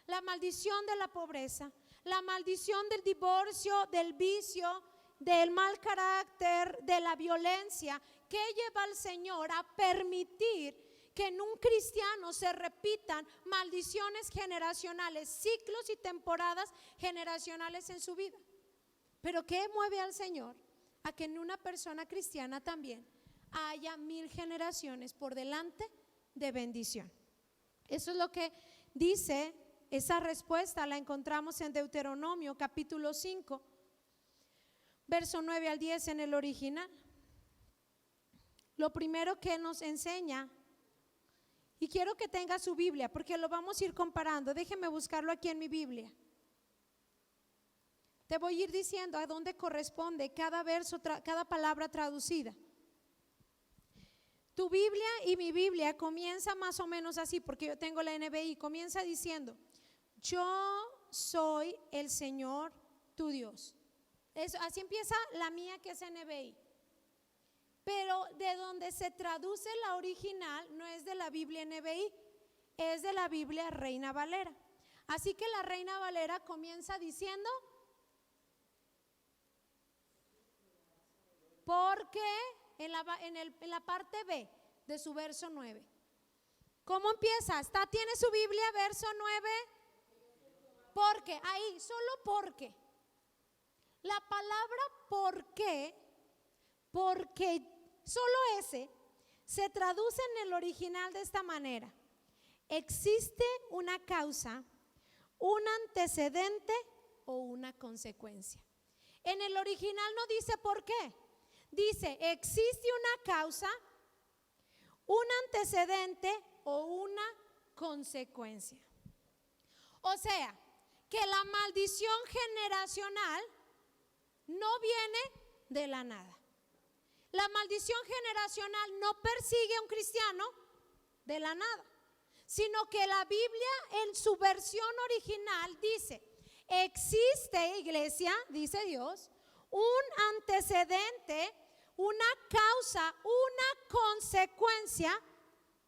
la maldición de la pobreza, la maldición del divorcio, del vicio, del mal carácter, de la violencia? ¿Qué lleva al Señor a permitir que en un cristiano se repitan maldiciones generacionales, ciclos y temporadas generacionales en su vida? Pero ¿qué mueve al Señor a que en una persona cristiana también haya 1000 generaciones por delante de bendición? Eso es lo que dice. Esa respuesta la encontramos en Deuteronomio capítulo 5, verso 9 al 10 en el original. Lo primero que nos enseña, y quiero que tenga su Biblia porque lo vamos a ir comparando. Déjeme buscarlo aquí en mi Biblia. Te voy a ir diciendo a dónde corresponde cada verso, cada palabra traducida. Tu Biblia y mi Biblia comienza más o menos así, porque yo tengo la NBI. Comienza diciendo: yo soy el Señor tu Dios. Eso, así empieza la mía, que es NBI. Pero de donde se traduce la original no es de la Biblia NBI, es de la Biblia Reina Valera. Así que la Reina Valera comienza diciendo: porque en la parte B de su verso 9. ¿Cómo empieza? ¿Tiene su Biblia, verso 9? Porque, ahí, solo porque. La palabra porque solo ese se traduce en el original de esta manera: existe una causa, un antecedente o una consecuencia. En el original no dice por qué, dice existe una causa, un antecedente o una consecuencia. O sea, que la maldición generacional no viene de la nada. La maldición generacional no persigue a un cristiano de la nada, sino que la Biblia en su versión original dice: existe, iglesia, dice Dios, un antecedente, una causa, una consecuencia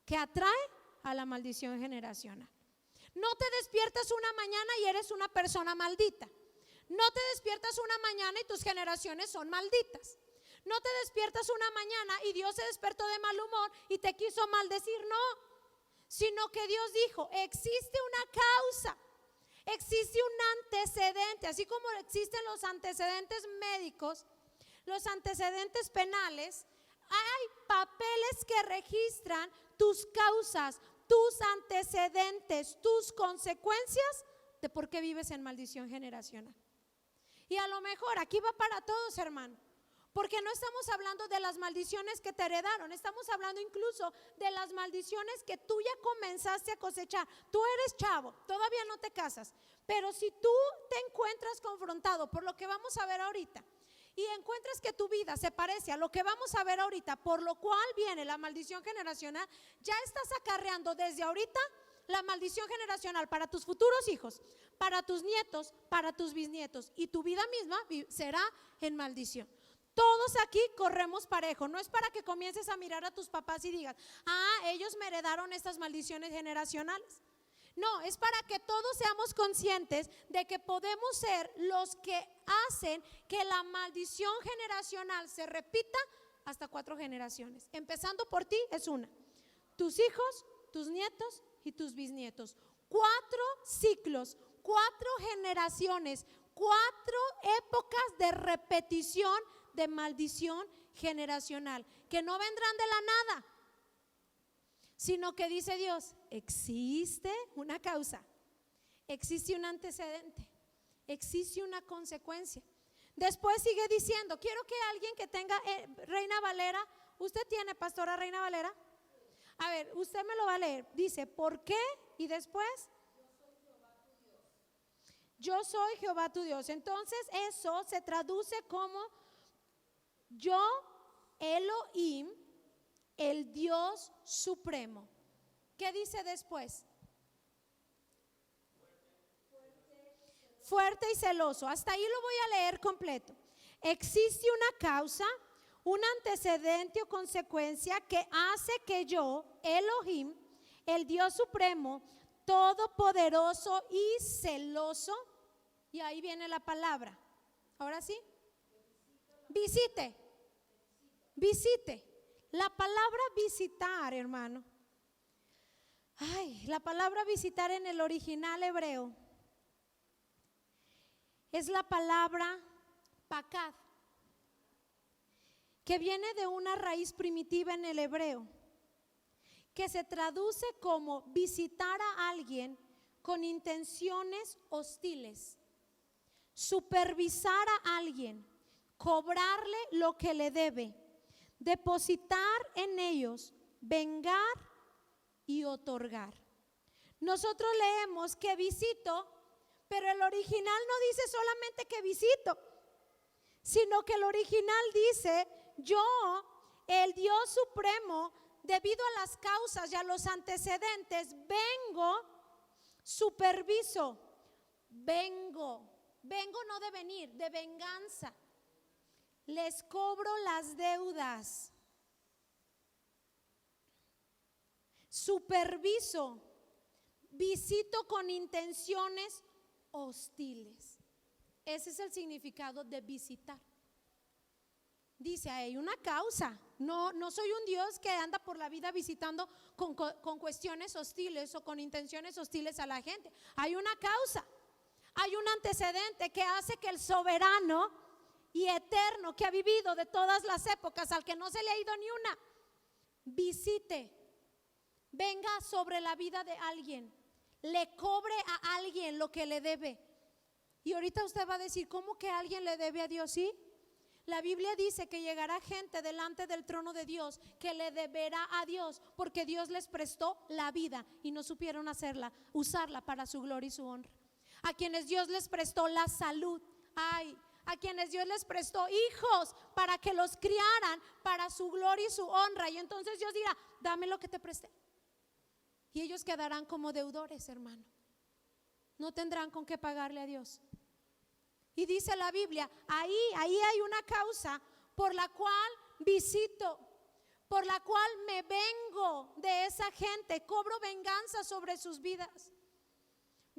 que atrae a la maldición generacional. No te despiertas una mañana y eres una persona maldita. No te despiertas una mañana y tus generaciones son malditas. No te despiertas una mañana y Dios se despertó de mal humor y te quiso maldecir, no. Sino que Dios dijo: existe una causa, existe un antecedente. Así como existen los antecedentes médicos, los antecedentes penales, hay papeles que registran tus causas, tus antecedentes, tus consecuencias de por qué vives en maldición generacional. Y a lo mejor aquí va para todos, hermano, porque no estamos hablando de las maldiciones que te heredaron, estamos hablando incluso de las maldiciones que tú ya comenzaste a cosechar. Tú eres chavo, todavía no te casas, pero si tú te encuentras confrontado por lo que vamos a ver ahorita, y encuentras que tu vida se parece a lo que vamos a ver ahorita, por lo cual viene la maldición generacional, ya estás acarreando desde ahorita la maldición generacional para tus futuros hijos, para tus nietos, para tus bisnietos, y tu vida misma será en maldición. Todos aquí corremos parejo. No es para que comiences a mirar a tus papás y digas, ellos me heredaron estas maldiciones generacionales. No, es para que todos seamos conscientes de que podemos ser los que hacen que la maldición generacional se repita hasta 4 generaciones. Empezando por ti es una, tus hijos, tus nietos y tus bisnietos. 4 ciclos, 4 generaciones, 4 épocas de repetición de maldición generacional, que no vendrán de la nada, sino que dice Dios, existe una causa, existe un antecedente, existe una consecuencia. Después sigue diciendo, quiero que alguien que tenga Reina Valera, ¿usted tiene, pastora, Reina Valera? A ver, usted me lo va a leer. Dice, ¿por qué? Y después, yo soy Jehová tu Dios. Entonces eso se traduce como yo, Elohim, el Dios supremo. ¿Qué dice después? Fuerte y celoso. Hasta ahí lo voy a leer completo. Existe una causa, un antecedente o consecuencia que hace que yo, Elohim, el Dios supremo, todopoderoso y celoso, y ahí viene la palabra. Ahora sí. Visite. La palabra visitar, hermano. La palabra visitar en el original hebreo es la palabra pakad, que viene de una raíz primitiva en el hebreo, que se traduce como visitar a alguien con intenciones hostiles, supervisar a alguien, cobrarle lo que le debe, depositar en ellos, vengar y otorgar. Nosotros leemos que visito, pero el original no dice solamente que visito, sino que el original dice, yo, el Dios supremo, debido a las causas y a los antecedentes, vengo, superviso, vengo no de venir, de venganza. Les cobro las deudas, superviso, visito con intenciones hostiles. Ese es el significado de visitar. Dice, hay una causa. No soy un Dios que anda por la vida visitando con cuestiones hostiles o con intenciones hostiles a la gente. Hay una causa, hay un antecedente que hace que el soberano y eterno, que ha vivido de todas las épocas, al que no se le ha ido ni una, visite, venga sobre la vida de alguien, le cobre a alguien lo que le debe. Y ahorita usted va a decir, ¿cómo que alguien le debe a Dios? Sí, la Biblia dice que llegará gente delante del trono de Dios que le deberá a Dios, porque Dios les prestó la vida y no supieron usarla para su gloria y su honra. A quienes Dios les prestó la salud, a quienes Dios les prestó hijos para que los criaran para su gloria y su honra, y entonces Dios dirá, dame lo que te presté. Y ellos quedarán como deudores, hermano. No tendrán con qué pagarle a Dios. Y dice la Biblia, ahí hay una causa por la cual visito, por la cual me vengo de esa gente, cobro venganza sobre sus vidas.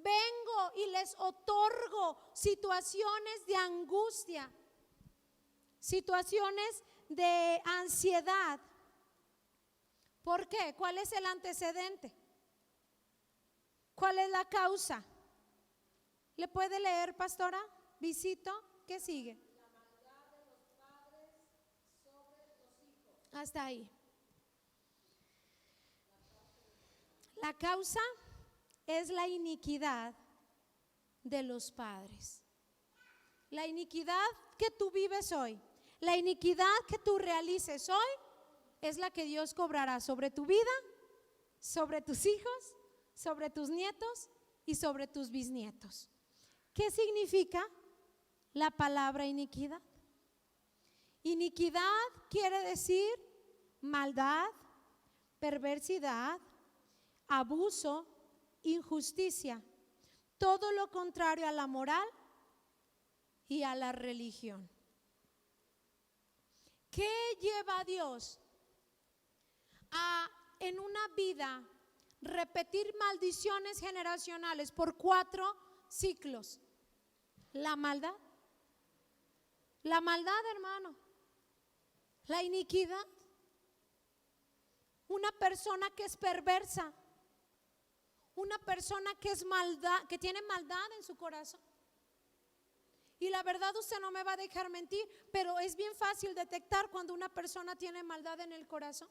Vengo y les otorgo situaciones de angustia, situaciones de ansiedad. ¿Por qué? ¿Cuál es el antecedente? ¿Cuál es la causa? ¿Le puede leer, pastora? Visito, ¿qué sigue? La maldad de los padres sobre los hijos. Hasta ahí. La causa es la iniquidad de los padres. La iniquidad que tú vives hoy, la iniquidad que tú realices hoy, es la que Dios cobrará sobre tu vida, sobre tus hijos, sobre tus nietos y sobre tus bisnietos. ¿Qué significa la palabra iniquidad? Iniquidad quiere decir maldad, perversidad, abuso, injusticia, todo lo contrario a la moral y a la religión. ¿Qué lleva a Dios a en una vida repetir maldiciones generacionales por 4 ciclos? La maldad. La maldad, hermano. La iniquidad. Una persona que es perversa. Una persona que es maldad, que tiene maldad en su corazón. Y la verdad, usted no me va a dejar mentir, pero es bien fácil detectar cuando una persona tiene maldad en el corazón.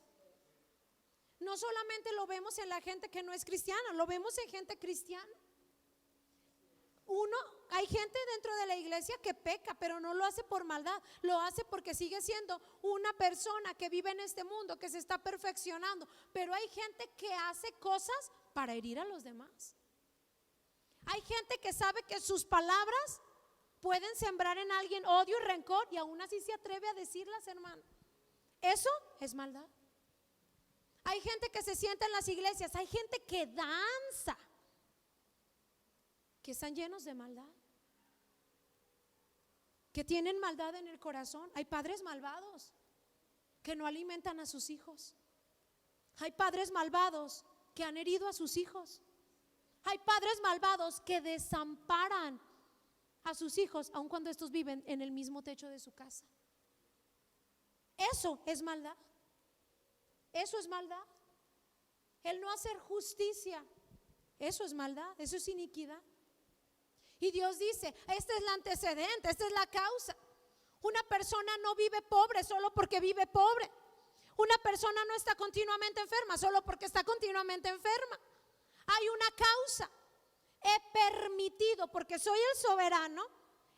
No solamente lo vemos en la gente que no es cristiana, lo vemos en gente cristiana. Hay gente dentro de la iglesia que peca, pero no lo hace por maldad, lo hace porque sigue siendo una persona que vive en este mundo, que se está perfeccionando. Pero hay gente que hace cosas para herir a los demás. Hay gente que sabe que sus palabras pueden sembrar en alguien odio y rencor, y aún así se atreve a decirlas, hermano. Eso es maldad. Hay gente que se sienta en las iglesias, hay gente que danza, que están llenos de maldad, que tienen maldad en el corazón. Hay padres malvados que no alimentan a sus hijos. Hay padres malvados que han herido a sus hijos. Hay padres malvados que desamparan a sus hijos aun cuando estos viven en el mismo techo de su casa. Eso es maldad. Eso es maldad. El no hacer justicia, eso es maldad, eso es iniquidad. Y Dios dice, este es el antecedente, esta es la causa. Una persona no vive pobre solo porque vive pobre. Una persona no está continuamente enferma solo porque está continuamente enferma. Hay una causa. He permitido, porque soy el soberano,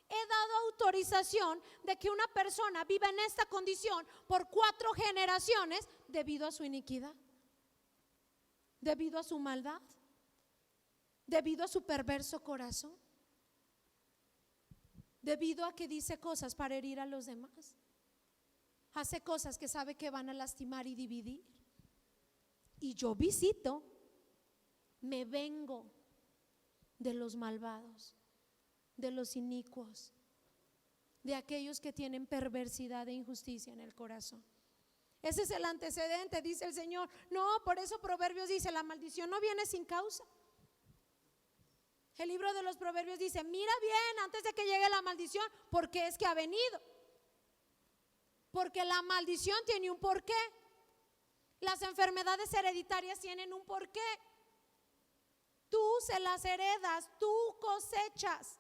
he dado autorización de que una persona viva en esta condición por 4 generaciones debido a su iniquidad, debido a su maldad, debido a su perverso corazón, debido a que dice cosas para herir a los demás, hace cosas que sabe que van a lastimar y dividir. Y yo visito, me vengo de los malvados, de los inicuos, de aquellos que tienen perversidad e injusticia en el corazón. Ese es el antecedente, dice el Señor. No, por eso Proverbios dice, la maldición no viene sin causa. El libro de los Proverbios dice, mira bien antes de que llegue la maldición, porque es que ha venido. Porque la maldición tiene un porqué. Las enfermedades hereditarias tienen un porqué. Tú se las heredas, tú cosechas.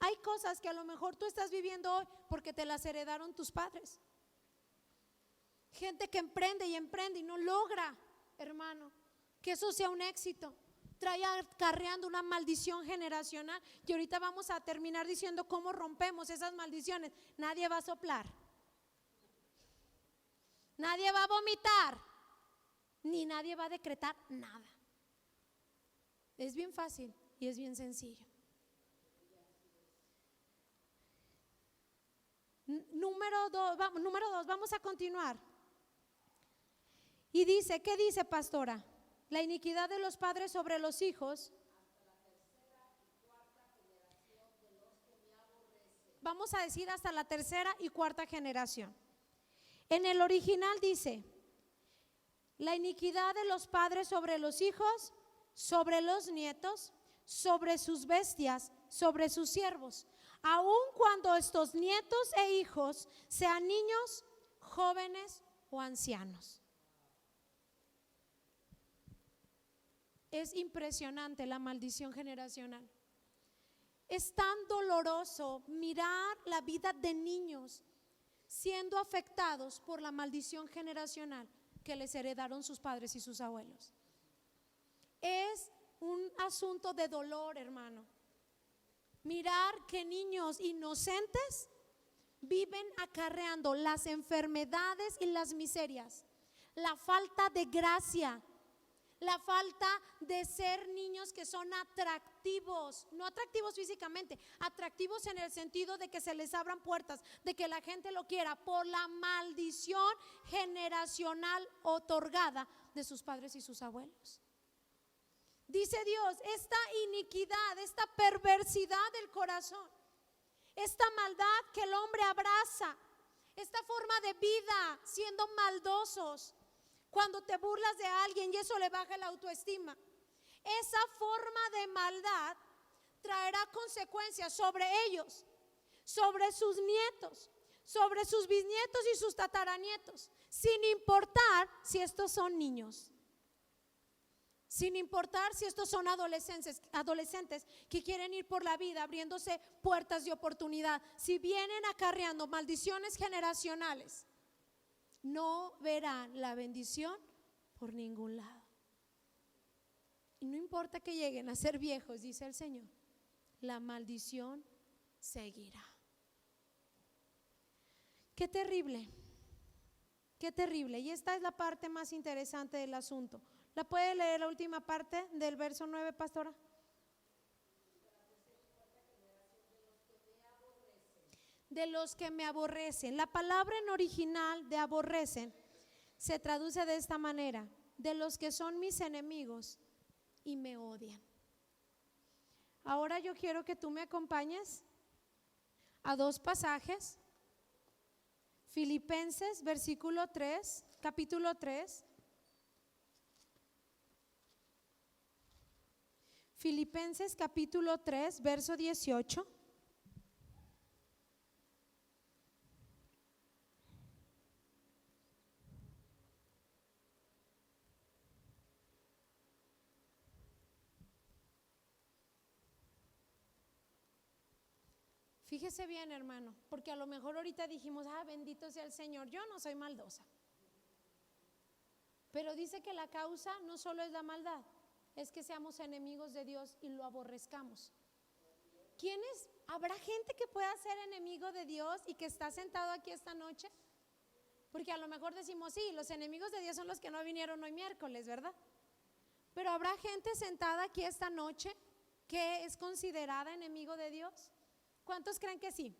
Hay cosas que a lo mejor tú estás viviendo hoy porque te las heredaron tus padres. Gente que emprende y no logra, hermano, que eso sea un éxito. Trae acarreando una maldición generacional. Y ahorita vamos a terminar diciendo cómo rompemos esas maldiciones. Nadie va a soplar, nadie va a vomitar, ni nadie va a decretar nada. Es bien fácil y es bien sencillo. Número 2, vamos a continuar. Y dice, ¿qué dice, pastora? La iniquidad de los padres sobre los hijos. Vamos a decir hasta la 3ª y 4ª generación. En el original dice, la iniquidad de los padres sobre los hijos, sobre los nietos, sobre sus bestias, sobre sus siervos, aun cuando estos nietos e hijos sean niños, jóvenes o ancianos. Es impresionante la maldición generacional. Es tan doloroso mirar la vida de niños siendo afectados por la maldición generacional que les heredaron sus padres y sus abuelos. Es un asunto de dolor, hermano. Mirar que niños inocentes viven acarreando las enfermedades y las miserias, la falta de gracia, la falta de ser niños que son atractivos, no atractivos físicamente, atractivos en el sentido de que se les abran puertas, de que la gente lo quiera, por la maldición generacional otorgada de sus padres y sus abuelos. Dice Dios, esta iniquidad, esta perversidad del corazón, esta maldad que el hombre abraza, esta forma de vida siendo maldosos, cuando te burlas de alguien y eso le baja la autoestima, esa forma de maldad traerá consecuencias sobre ellos, sobre sus nietos, sobre sus bisnietos y sus tataranietos, sin importar si estos son niños, sin importar si estos son adolescentes que quieren ir por la vida abriéndose puertas de oportunidad. Si vienen acarreando maldiciones generacionales, no verán la bendición por ningún lado. Y no importa que lleguen a ser viejos, dice el Señor, la maldición seguirá. Qué terrible, qué terrible. Y esta es la parte más interesante del asunto. ¿La puede leer la última parte del verso 9, pastora? De los que me aborrecen. La palabra en original de aborrecen se traduce de esta manera: de los que son mis enemigos y me odian. Ahora yo quiero que tú me acompañes a dos pasajes. Filipenses versículo 3, capítulo 3. Filipenses capítulo 3, verso 18. Fíjese bien, hermano, porque a lo mejor ahorita dijimos, bendito sea el Señor, yo no soy maldosa. Pero dice que la causa no solo es la maldad, es que seamos enemigos de Dios y lo aborrezcamos. ¿Quiénes? ¿Habrá gente que pueda ser enemigo de Dios y que está sentado aquí esta noche? Porque a lo mejor decimos, sí, los enemigos de Dios son los que no vinieron hoy miércoles, ¿verdad? Pero ¿habrá gente sentada aquí esta noche que es considerada enemigo de Dios? ¿Cuántos creen que sí?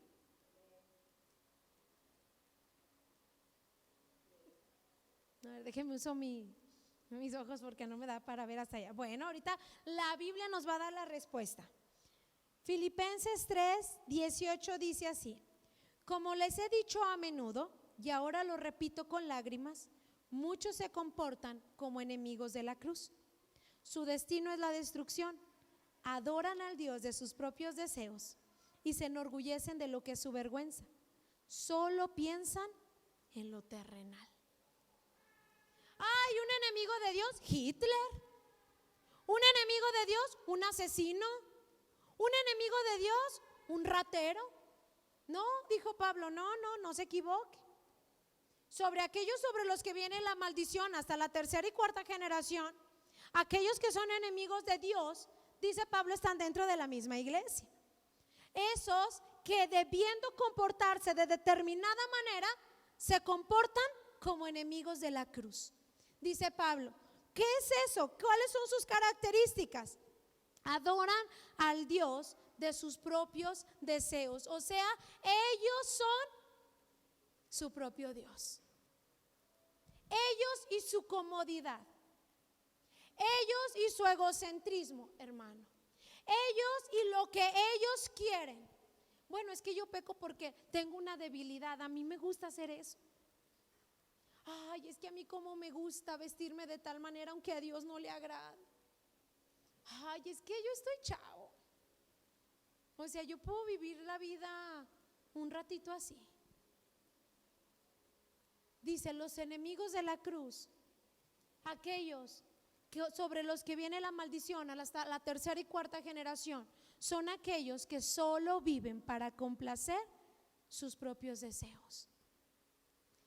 A ver, déjenme usar mis ojos porque no me da para ver hasta allá. Bueno, ahorita la Biblia nos va a dar la respuesta. Filipenses 3, 18 dice así: como les he dicho a menudo, y ahora lo repito con lágrimas, muchos se comportan como enemigos de la cruz. Su destino es la destrucción. Adoran al Dios de sus propios deseos y se enorgullecen de lo que es su vergüenza. Solo piensan en lo terrenal. ¿Hay un enemigo de Dios? Hitler. ¿Un enemigo de Dios? ¿Un asesino? ¿Un enemigo de Dios? ¿Un ratero? No, dijo Pablo, no se equivoque. Sobre aquellos sobre los que viene la maldición hasta la tercera y cuarta generación, aquellos que son enemigos de Dios, dice Pablo, están dentro de la misma iglesia. Esos que debiendo comportarse de determinada manera, se comportan como enemigos de la cruz. Dice Pablo, ¿qué es eso? ¿Cuáles son sus características? Adoran al Dios de sus propios deseos. O sea, ellos son su propio Dios. Ellos y su comodidad. Ellos y su egocentrismo, hermano. Ellos y lo que ellos quieren. Bueno, es que yo peco porque tengo una debilidad. A mí me gusta hacer eso. Ay, es que a mí como me gusta vestirme de tal manera aunque a Dios no le agrada. Ay, es que yo estoy chavo. O sea, yo puedo vivir la vida un ratito así. Dice, los enemigos de la cruz, aquellos sobre los que viene la maldición hasta la tercera y cuarta generación, son aquellos que solo viven para complacer sus propios deseos.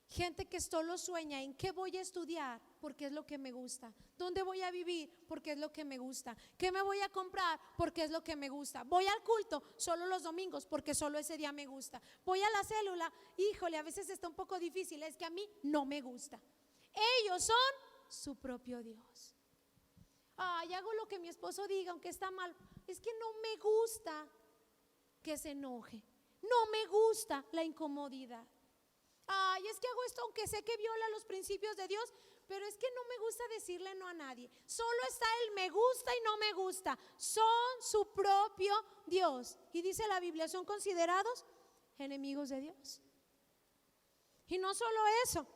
Gente que solo sueña en qué voy a estudiar porque es lo que me gusta, dónde voy a vivir porque es lo que me gusta, qué me voy a comprar porque es lo que me gusta, voy al culto solo los domingos porque solo ese día me gusta, voy a la célula, híjole, a veces está un poco difícil, es que a mí no me gusta. Ellos son su propio Dios. Ay, hago lo que mi esposo diga, aunque está mal. Es que no me gusta que se enoje. No me gusta la incomodidad. Ay, es que hago esto aunque sé que viola los principios de Dios, pero es que no me gusta decirle no a nadie. Solo está el me gusta y no me gusta. Son su propio Dios. Y dice la Biblia, son considerados enemigos de Dios. Y no solo eso,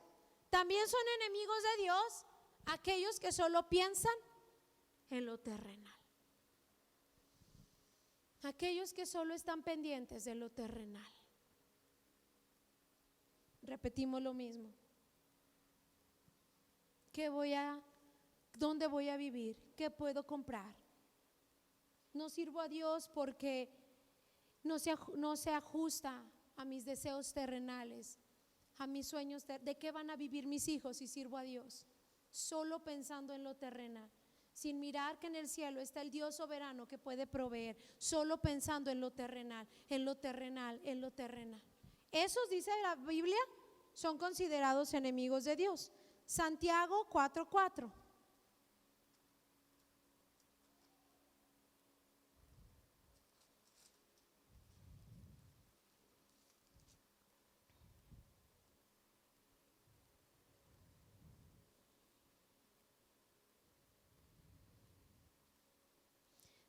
también son enemigos de Dios aquellos que solo piensan en lo terrenal. Aquellos que solo están pendientes de lo terrenal. Repetimos lo mismo. ¿Dónde voy a vivir? ¿Qué puedo comprar? No sirvo a Dios porque no se ajusta a mis deseos terrenales, a mis sueños. ¿De qué van a vivir mis hijos si sirvo a Dios? Solo pensando en lo terrenal, sin mirar que en el cielo está el Dios soberano que puede proveer, solo pensando en lo terrenal, en lo terrenal, en lo terrenal. Esos, dice la Biblia, son considerados enemigos de Dios. Santiago 4:4.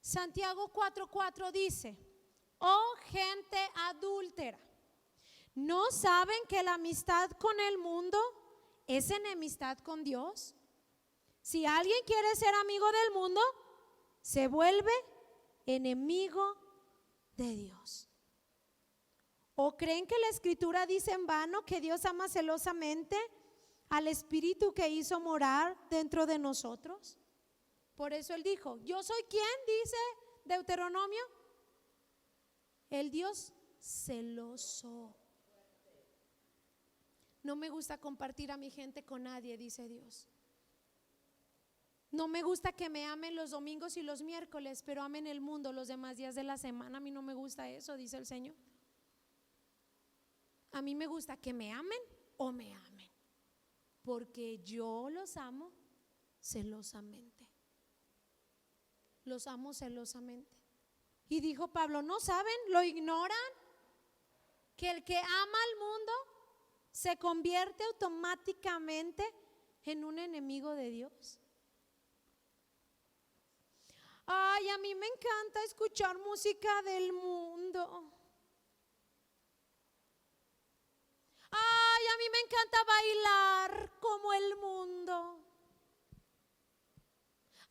Santiago 4:4 dice: oh gente adúltera, ¿no saben que la amistad con el mundo es enemistad con Dios? Si alguien quiere ser amigo del mundo, se vuelve enemigo de Dios. ¿O creen que la Escritura dice en vano que Dios ama celosamente al Espíritu que hizo morar dentro de nosotros? Por eso Él dijo, ¿yo soy quién? Dice Deuteronomio, el Dios celoso. No me gusta compartir a mi gente con nadie, dice Dios. No me gusta que me amen los domingos y los miércoles, pero amen el mundo los demás días de la semana. A mí no me gusta eso, dice el Señor. A mí me gusta que me amen o me amen, porque yo los amo celosamente. Los amo celosamente. Y dijo Pablo, ¿no saben? ¿Lo ignoran? Que el que ama al mundo se convierte automáticamente en un enemigo de Dios. Ay, a mí me encanta escuchar música del mundo. Ay, a mí me encanta bailar como el mundo.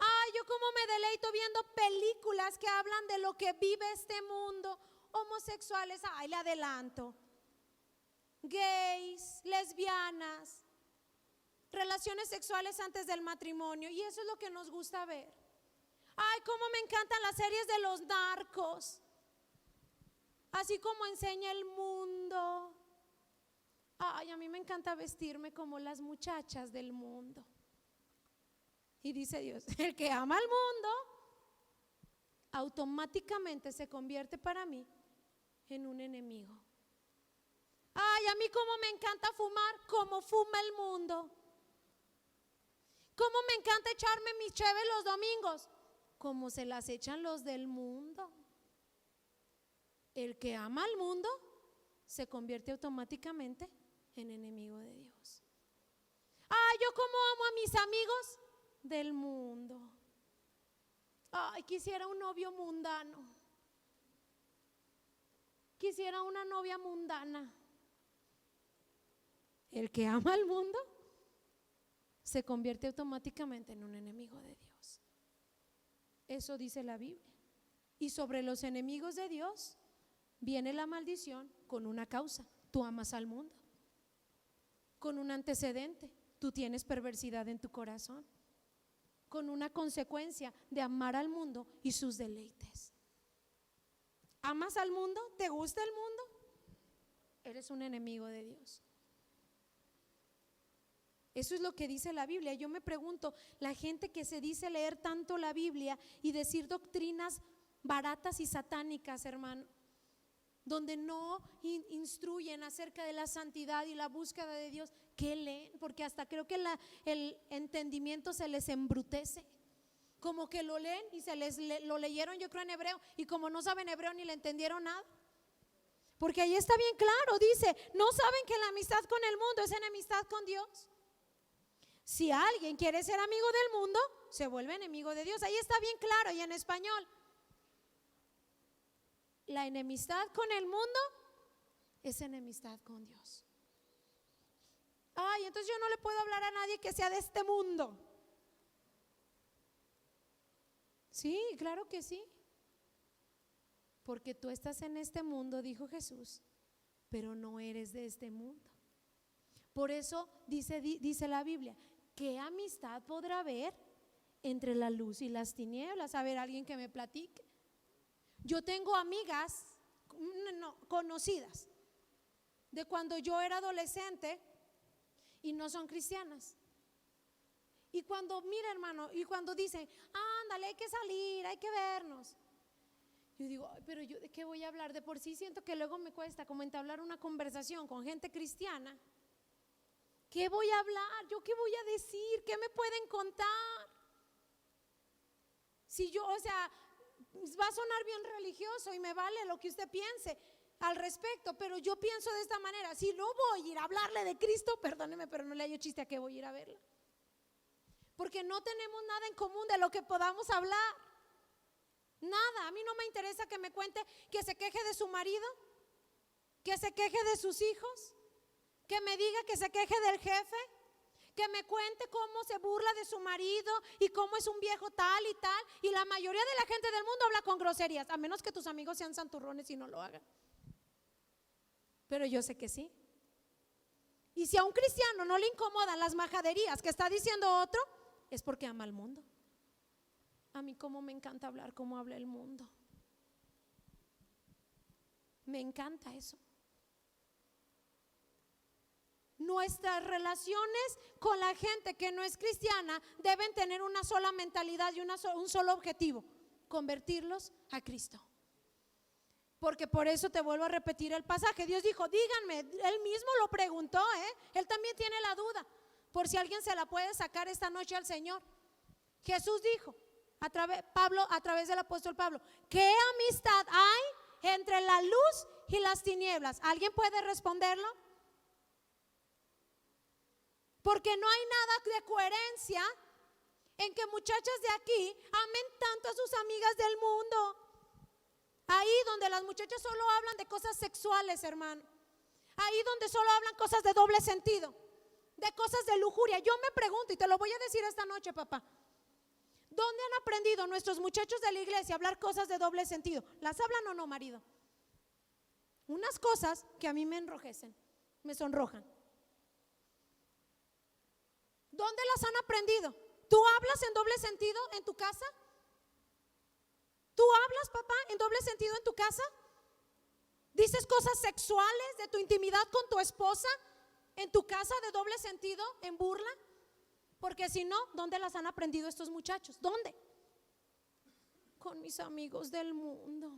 Ay, yo como me deleito viendo películas que hablan de lo que vive este mundo. Homosexuales, ay, le adelanto. Gays, lesbianas, relaciones sexuales antes del matrimonio. Y eso es lo que nos gusta ver. Ay, cómo me encantan las series de los narcos. Así como enseña el mundo. Ay, a mí me encanta vestirme como las muchachas del mundo. Y dice Dios, el que ama al mundo automáticamente se convierte para mí en un enemigo. Ay, a mí como me encanta fumar, como fuma el mundo. Como me encanta echarme mis cheves los domingos, como se las echan los del mundo. El que ama al mundo se convierte automáticamente en enemigo de Dios. Ay, yo como amo a mis amigos del mundo. Ay, quisiera un novio mundano. Quisiera una novia mundana. El que ama al mundo se convierte automáticamente en un enemigo de Dios. Eso dice la Biblia. Y sobre los enemigos de Dios viene la maldición con una causa. Tú amas al mundo. Con un antecedente. Tú tienes perversidad en tu corazón. Con una consecuencia de amar al mundo y sus deleites. ¿Amas al mundo? ¿Te gusta el mundo? Eres un enemigo de Dios. Eso es lo que dice la Biblia. Yo me pregunto, la gente que se dice leer tanto la Biblia y decir doctrinas baratas y satánicas, hermano, donde no instruyen acerca de la santidad y la búsqueda de Dios, ¿qué leen? Porque hasta creo que el entendimiento se les embrutece. Como que lo leen y lo leyeron, yo creo, en hebreo, y como no saben hebreo ni le entendieron nada. Porque ahí está bien claro, dice, no saben que la amistad con el mundo es enemistad con Dios. Si alguien quiere ser amigo del mundo, se vuelve enemigo de Dios. Ahí está bien claro, y en español. La enemistad con el mundo es enemistad con Dios. Ay, entonces yo no le puedo hablar a nadie que sea de este mundo. Sí, claro que sí. Porque tú estás en este mundo, dijo Jesús, pero no eres de este mundo. Por eso dice la Biblia, ¿qué amistad podrá haber entre la luz y las tinieblas? A ver, alguien que me platique. Yo tengo amigas conocidas de cuando yo era adolescente y no son cristianas. Y cuando, mira hermano, y cuando dicen, ándale, hay que salir, hay que vernos. Yo digo, ay, pero yo de qué voy a hablar, de por sí siento que luego me cuesta como entablar una conversación con gente cristiana. ¿Qué voy a hablar? ¿Yo qué voy a decir? ¿Qué me pueden contar? Si yo, o sea, va a sonar bien religioso y me vale lo que usted piense al respecto, pero yo pienso de esta manera, si no voy a ir a hablarle de Cristo, perdóneme, pero no le hallo chiste a qué voy a ir a verla. Porque no tenemos nada en común de lo que podamos hablar. Nada, a mí no me interesa que me cuente que se queje de su marido, que se queje de sus hijos, que me diga que se queje del jefe, que me cuente cómo se burla de su marido y cómo es un viejo tal y tal. Y la mayoría de la gente del mundo habla con groserías, a menos que tus amigos sean santurrones y no lo hagan. Pero yo sé que sí. Y si a un cristiano no le incomodan las majaderías que está diciendo otro, es porque ama al mundo. A mí como me encanta hablar como habla el mundo. Me encanta eso. Nuestras relaciones con la gente que no es cristiana deben tener una sola mentalidad y un solo objetivo: convertirlos a Cristo. Porque por eso te vuelvo a repetir el pasaje. Dios dijo, díganme, Él mismo lo preguntó, Él también tiene la duda, por si alguien se la puede sacar esta noche al Señor. Jesús dijo, Pablo, a través del apóstol Pablo, ¿qué amistad hay entre la luz y las tinieblas? ¿Alguien puede responderlo? Porque no hay nada de coherencia en que muchachas de aquí amen tanto a sus amigas del mundo. Ahí donde las muchachas solo hablan de cosas sexuales, hermano. Ahí donde solo hablan cosas de doble sentido, de cosas de lujuria. Yo me pregunto, y te lo voy a decir esta noche, papá, ¿dónde han aprendido nuestros muchachos de la iglesia a hablar cosas de doble sentido? ¿Las hablan o no, marido? Unas cosas que a mí me enrojecen, me sonrojan. ¿Dónde las han aprendido? ¿Tú hablas en doble sentido en tu casa? ¿Tú hablas, papá, en doble sentido en tu casa? ¿Dices cosas sexuales de tu intimidad con tu esposa en tu casa de doble sentido, en burla? Porque si no, ¿dónde las han aprendido estos muchachos? ¿Dónde? Con mis amigos del mundo.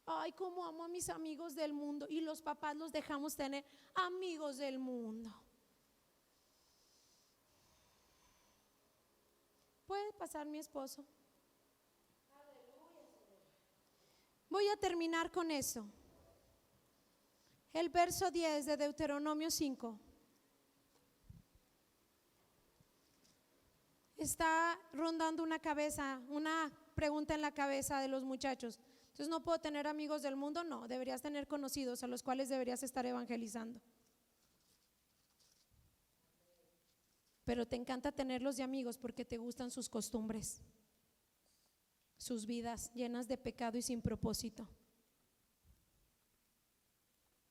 Ay, cómo amo a mis amigos del mundo. Y los papás los dejamos tener amigos del mundo. ¿Puede pasar mi esposo? Voy a terminar con eso. El verso 10 de Deuteronomio 5 está rondando una pregunta en la cabeza de los muchachos. Entonces, ¿no puedo tener amigos del mundo? No, deberías tener conocidos a los cuales deberías estar evangelizando. Pero te encanta tenerlos de amigos porque te gustan sus costumbres, sus vidas llenas de pecado y sin propósito.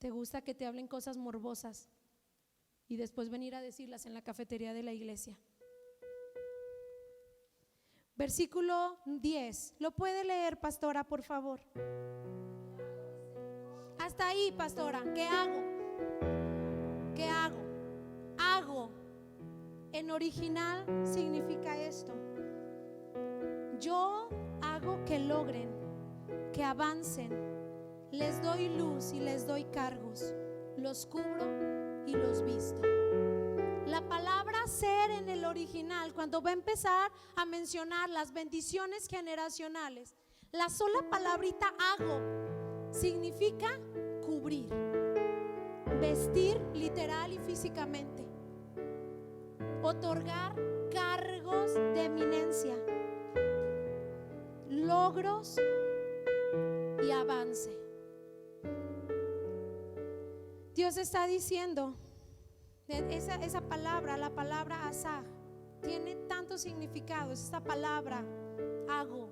Te gusta que te hablen cosas morbosas y después venir a decirlas en la cafetería de la iglesia. Versículo 10. ¿Lo puede leer, pastora, por favor? Hasta ahí, pastora. ¿Qué hago? ¿Qué hago? Hago. En original significa esto: yo hago que logren, que avancen, les doy luz y les doy cargos, los cubro y los visto. La palabra ser en el original, cuando va a empezar a mencionar las bendiciones generacionales, la sola palabrita hago significa cubrir, vestir literal y físicamente, otorgar cargos de eminencia, logros y avance. Dios está diciendo, esa palabra, la palabra asaj, tiene tantos significados. Esta palabra hago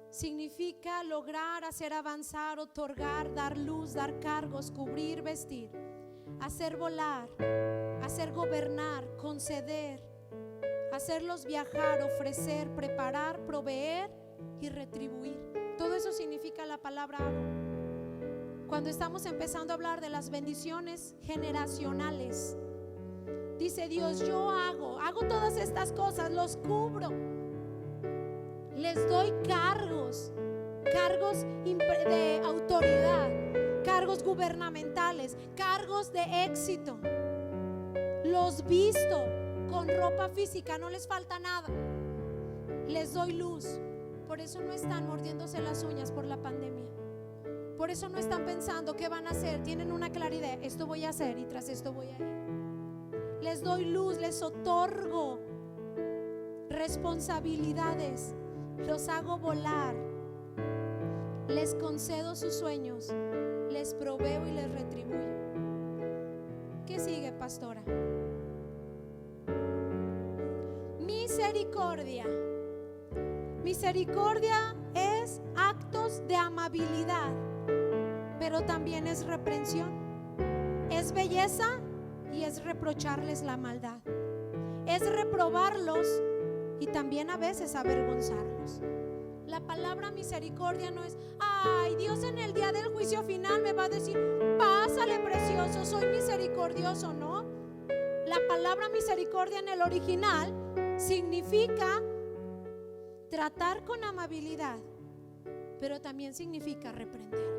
significa lograr, hacer avanzar, otorgar, dar luz, dar cargos, cubrir, vestir, hacer volar, hacer gobernar, conceder, hacerlos viajar, ofrecer, preparar, proveer y retribuir. Todo eso significa la palabra hago. Cuando estamos empezando a hablar de las bendiciones generacionales, dice Dios, yo hago todas estas cosas, los cubro, les doy cargos de autoridad, cargos gubernamentales, cargos de éxito, los visto con ropa física, no les falta nada, les doy luz. Por eso no están mordiéndose las uñas por la pandemia. Por eso no están pensando qué van a hacer. Tienen una claridad, esto voy a hacer y tras esto voy a ir. Les doy luz, les otorgo responsabilidades, los hago volar, les concedo sus sueños, les proveo y les retribuyo. ¿Qué sigue, pastora? Misericordia. Misericordia es actos de amabilidad, pero también es reprensión, es belleza y es reprocharles la maldad, es reprobarlos y también a veces avergonzarlos. La palabra misericordia no es, ay, Dios en el día del juicio final me va a decir, pásale precioso, soy misericordioso. No, la palabra misericordia en el original significa tratar con amabilidad, pero también significa reprender.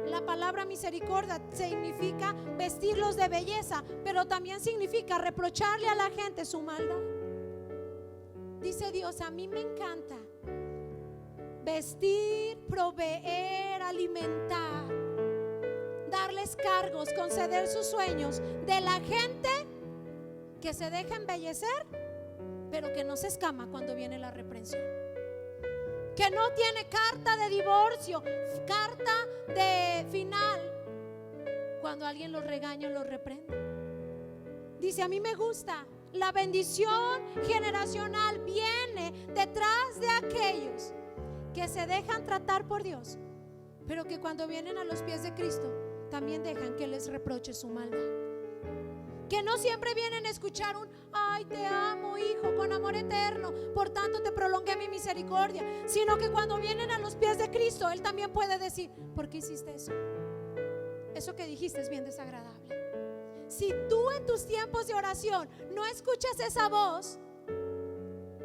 La palabra misericordia significa vestirlos de belleza, pero también significa reprocharle a la gente su maldad. Dice Dios, a mí me encanta vestir, proveer, alimentar, darles cargos, conceder sus sueños de la gente que se deja embellecer, pero que no se escama cuando viene la reprensión, que no tiene carta de divorcio, carta de final cuando alguien los regaña o los reprende. Dice, a mí me gusta. La bendición generacional viene detrás de aquellos que se dejan tratar por Dios, pero que cuando vienen a los pies de Cristo también dejan que les reproche su maldad. Que no siempre vienen a escuchar un ay, te amo, hijo, con amor eterno, por tanto te prolongué mi misericordia, sino que cuando vienen a los pies de Cristo, Él también puede decir, ¿por qué hiciste eso? Eso que dijiste es bien desagradable. Si tú en tus tiempos de oración no escuchas esa voz,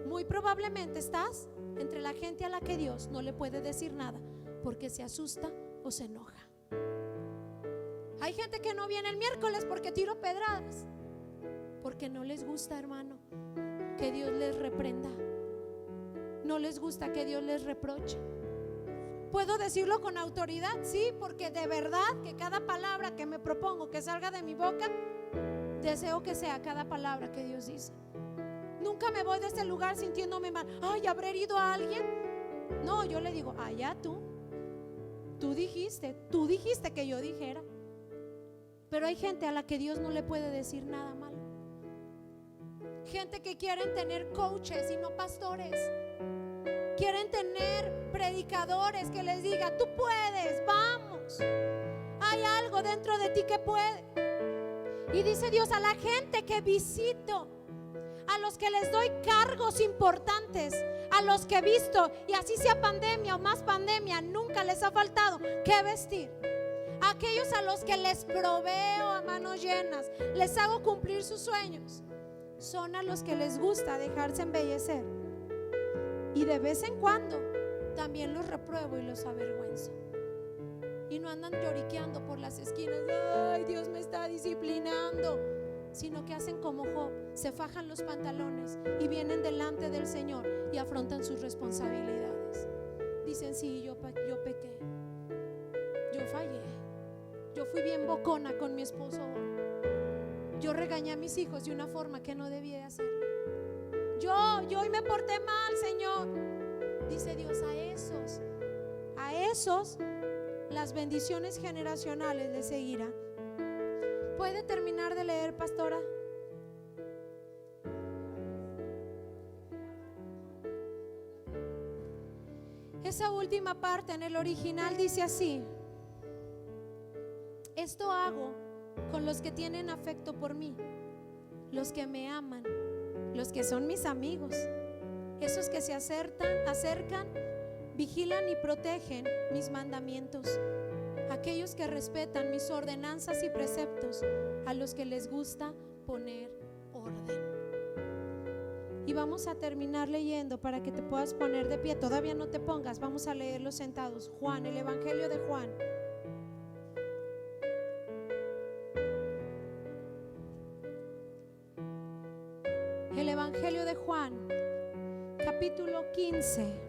muy probablemente estás entre la gente a la que Dios no le puede decir nada porque se asusta o se enoja. Hay gente que no viene el miércoles porque tiro pedradas, porque no les gusta, hermano, que Dios les reprenda. No les gusta que Dios les reproche. ¿Puedo decirlo con autoridad? Sí, porque de verdad que cada palabra que me propongo que salga de mi boca, deseo que sea cada palabra que Dios dice. Nunca me voy de este lugar sintiéndome mal. Ay, ¿habré herido a alguien? No, yo le digo, allá tú dijiste que yo dijera. Pero hay gente a la que Dios no le puede decir nada malo. Gente que quieren tener coaches y no pastores. Quieren tener predicadores que les diga, tú puedes, vamos. Hay algo dentro de ti que puede. Y dice Dios, a la gente que visito, a los que les doy cargos importantes, a los que he visto, y así sea pandemia o más pandemia, nunca les ha faltado qué vestir. Aquellos a los que les proveo a manos llenas, les hago cumplir sus sueños, son a los que les gusta dejarse embellecer. Y de vez en cuando también los repruebo y los avergüenzo. Y no andan lloriqueando por las esquinas, ay, Dios me está disciplinando. sino que hacen como Job, se fajan los pantalones y vienen delante del Señor y afrontan sus responsabilidades. Dicen: sí, yo pequé, yo fallé, yo fui bien bocona con mi esposo, yo regañé a mis hijos de una forma que no debía de hacerlo, yo hoy me porté mal, Señor. Dice Dios: a esos las bendiciones generacionales les seguirán. ¿Puede terminar de leer, pastora? Esa última parte en el original dice así: esto hago con los que tienen afecto por mí, los que me aman, los que son mis amigos, esos que se acercan, vigilan y protegen mis mandamientos, aquellos que respetan mis ordenanzas y preceptos, a los que les gusta poner orden. Y vamos a terminar leyendo para que te puedas poner de pie. Todavía no te pongas, vamos a leerlo sentados. Juan, el Evangelio de Juan. El Evangelio de Juan, capítulo 15.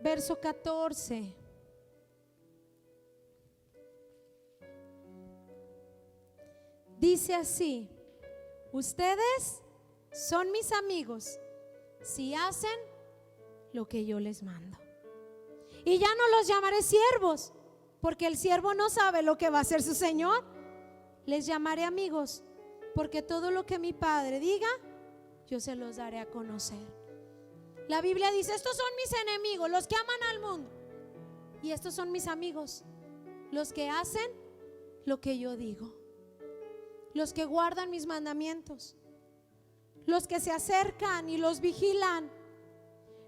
Verso 14. Dice así: ustedes son mis amigos si hacen lo que yo les mando. Y ya no los llamaré siervos, porque el siervo no sabe lo que va a hacer su señor. Les llamaré amigos, porque todo lo que mi Padre diga, yo se los daré a conocer. La Biblia dice: estos son mis enemigos, los que aman al mundo, y estos son mis amigos, los que hacen lo que yo digo, los que guardan mis mandamientos, los que se acercan y los vigilan,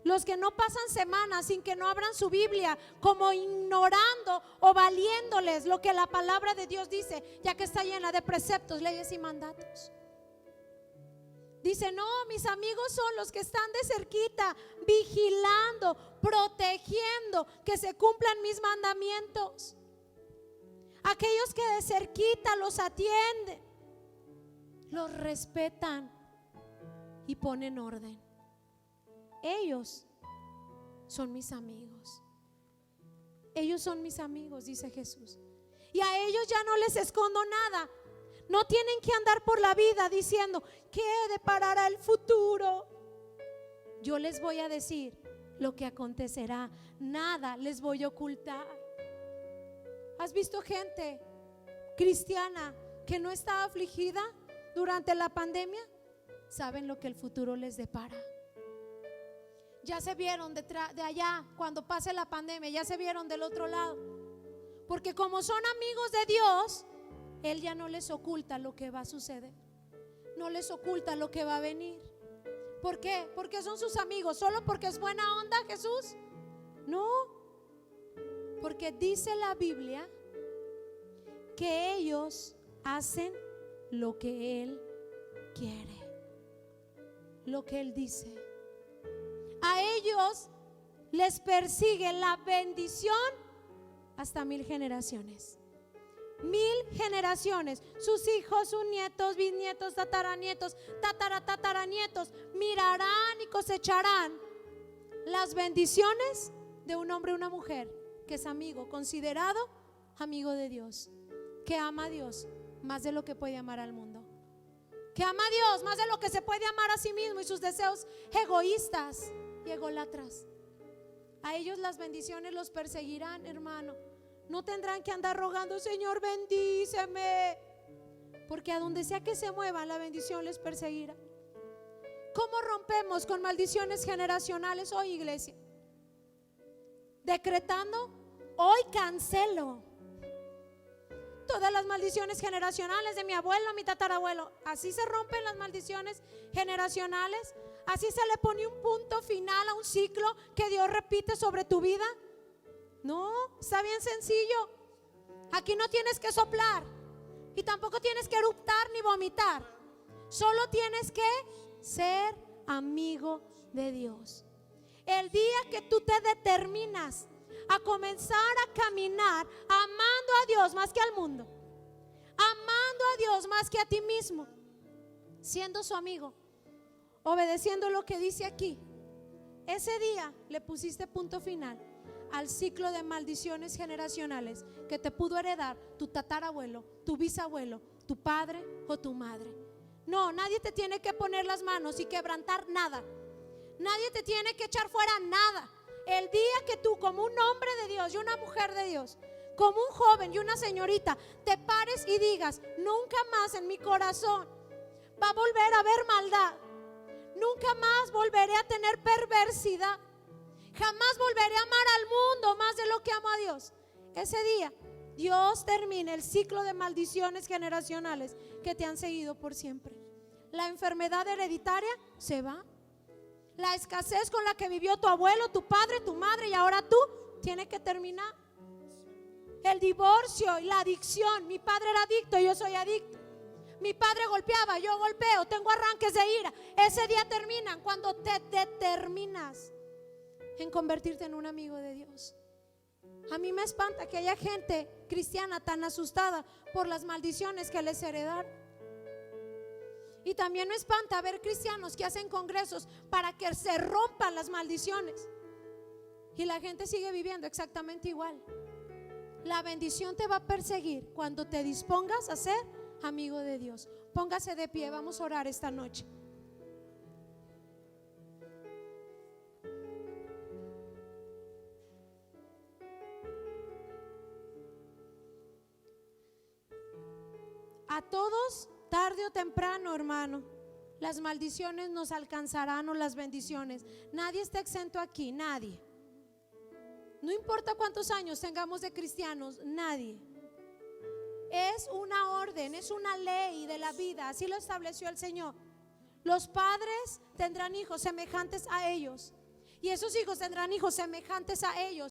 los que no pasan semanas sin que no abran su Biblia, como ignorando o valiéndoles lo que la palabra de Dios dice, ya que está llena de preceptos, leyes y mandatos. Dice: no, mis amigos son los que están de cerquita, vigilando, protegiendo que se cumplan mis mandamientos. Aquellos que de cerquita los atienden, los respetan y ponen orden. Ellos son mis amigos. Ellos son mis amigos, dice Jesús. Y a ellos ya no les escondo nada. No tienen que andar por la vida diciendo: ¿qué deparará el futuro? Yo les voy a decir lo que acontecerá. Nada les voy a ocultar. ¿Has visto gente cristiana que no está afligida durante la pandemia? Saben lo que el futuro les depara. Ya se vieron de allá cuando pase la pandemia, ya se vieron del otro lado. Porque como son amigos de Dios, Él ya no les oculta lo que va a suceder, no les oculta lo que va a venir. ¿Por qué? Porque son sus amigos. ¿Solo porque es buena onda Jesús? No, porque dice la Biblia que ellos hacen lo que Él quiere, lo que Él dice. A ellos les persigue la bendición hasta 1000 generaciones. 1000 generaciones, sus hijos, sus nietos, bisnietos, tataranietos, tataranietos mirarán y cosecharán las bendiciones de un hombre o una mujer que es amigo, considerado amigo de Dios, que ama a Dios más de lo que puede amar al mundo, que ama a Dios más de lo que se puede amar a sí mismo y sus deseos egoístas y egolatras. A ellos las bendiciones los perseguirán, hermano. No tendrán que andar rogando: Señor, bendíceme, porque a donde sea que se muevan, la bendición les perseguirá. ¿Cómo rompemos con maldiciones generacionales hoy, iglesia? Decretando: hoy cancelo todas las maldiciones generacionales de mi abuelo, mi tatarabuelo. Así se rompen las maldiciones generacionales. Así se le pone un punto final a un ciclo que Dios repite sobre tu vida. No, está bien sencillo. Aquí no tienes que soplar y tampoco tienes que eruptar ni vomitar. Solo tienes que ser amigo de Dios. El día que tú te determinas a comenzar a caminar amando a Dios más que al mundo, amando a Dios más que a ti mismo, siendo su amigo, obedeciendo lo que dice aquí. Ese día le pusiste punto final al ciclo de maldiciones generacionales que te pudo heredar tu tatarabuelo, tu bisabuelo, tu padre o tu madre. No, nadie te tiene que poner las manos y quebrantar nada. Nadie te tiene que echar fuera nada. El día que tú, como un hombre de Dios y una mujer de Dios, como un joven y una señorita, te pares y digas: nunca más en mi corazón va a volver a haber maldad, nunca más volveré a tener perversidad, jamás volveré a amar al mundo más de lo que amo a Dios. Ese día Dios termina el ciclo de maldiciones generacionales que te han seguido por siempre. La enfermedad hereditaria se va. La escasez con la que vivió tu abuelo, tu padre, tu madre y ahora tú, tiene que terminar. El divorcio y la adicción. Mi padre era adicto, yo soy adicto. Mi padre golpeaba, yo golpeo, tengo arranques de ira. Ese día terminan cuando te determinas en convertirte en un amigo de Dios. A mí me espanta que haya gente cristiana tan asustada por las maldiciones que les heredaron. Y también me espanta ver cristianos que hacen congresos para que se rompan las maldiciones y la gente sigue viviendo exactamente igual. La bendición te va a perseguir cuando te dispongas a ser amigo de Dios. Póngase de pie, vamos a orar esta noche. A todos, tarde o temprano, hermano, las maldiciones nos alcanzarán o las bendiciones. Nadie está exento aquí, nadie. No importa cuántos años tengamos de cristianos, nadie. Es una orden, es una ley de la vida, así lo estableció el Señor. Los padres tendrán hijos semejantes a ellos y esos hijos tendrán hijos semejantes a ellos.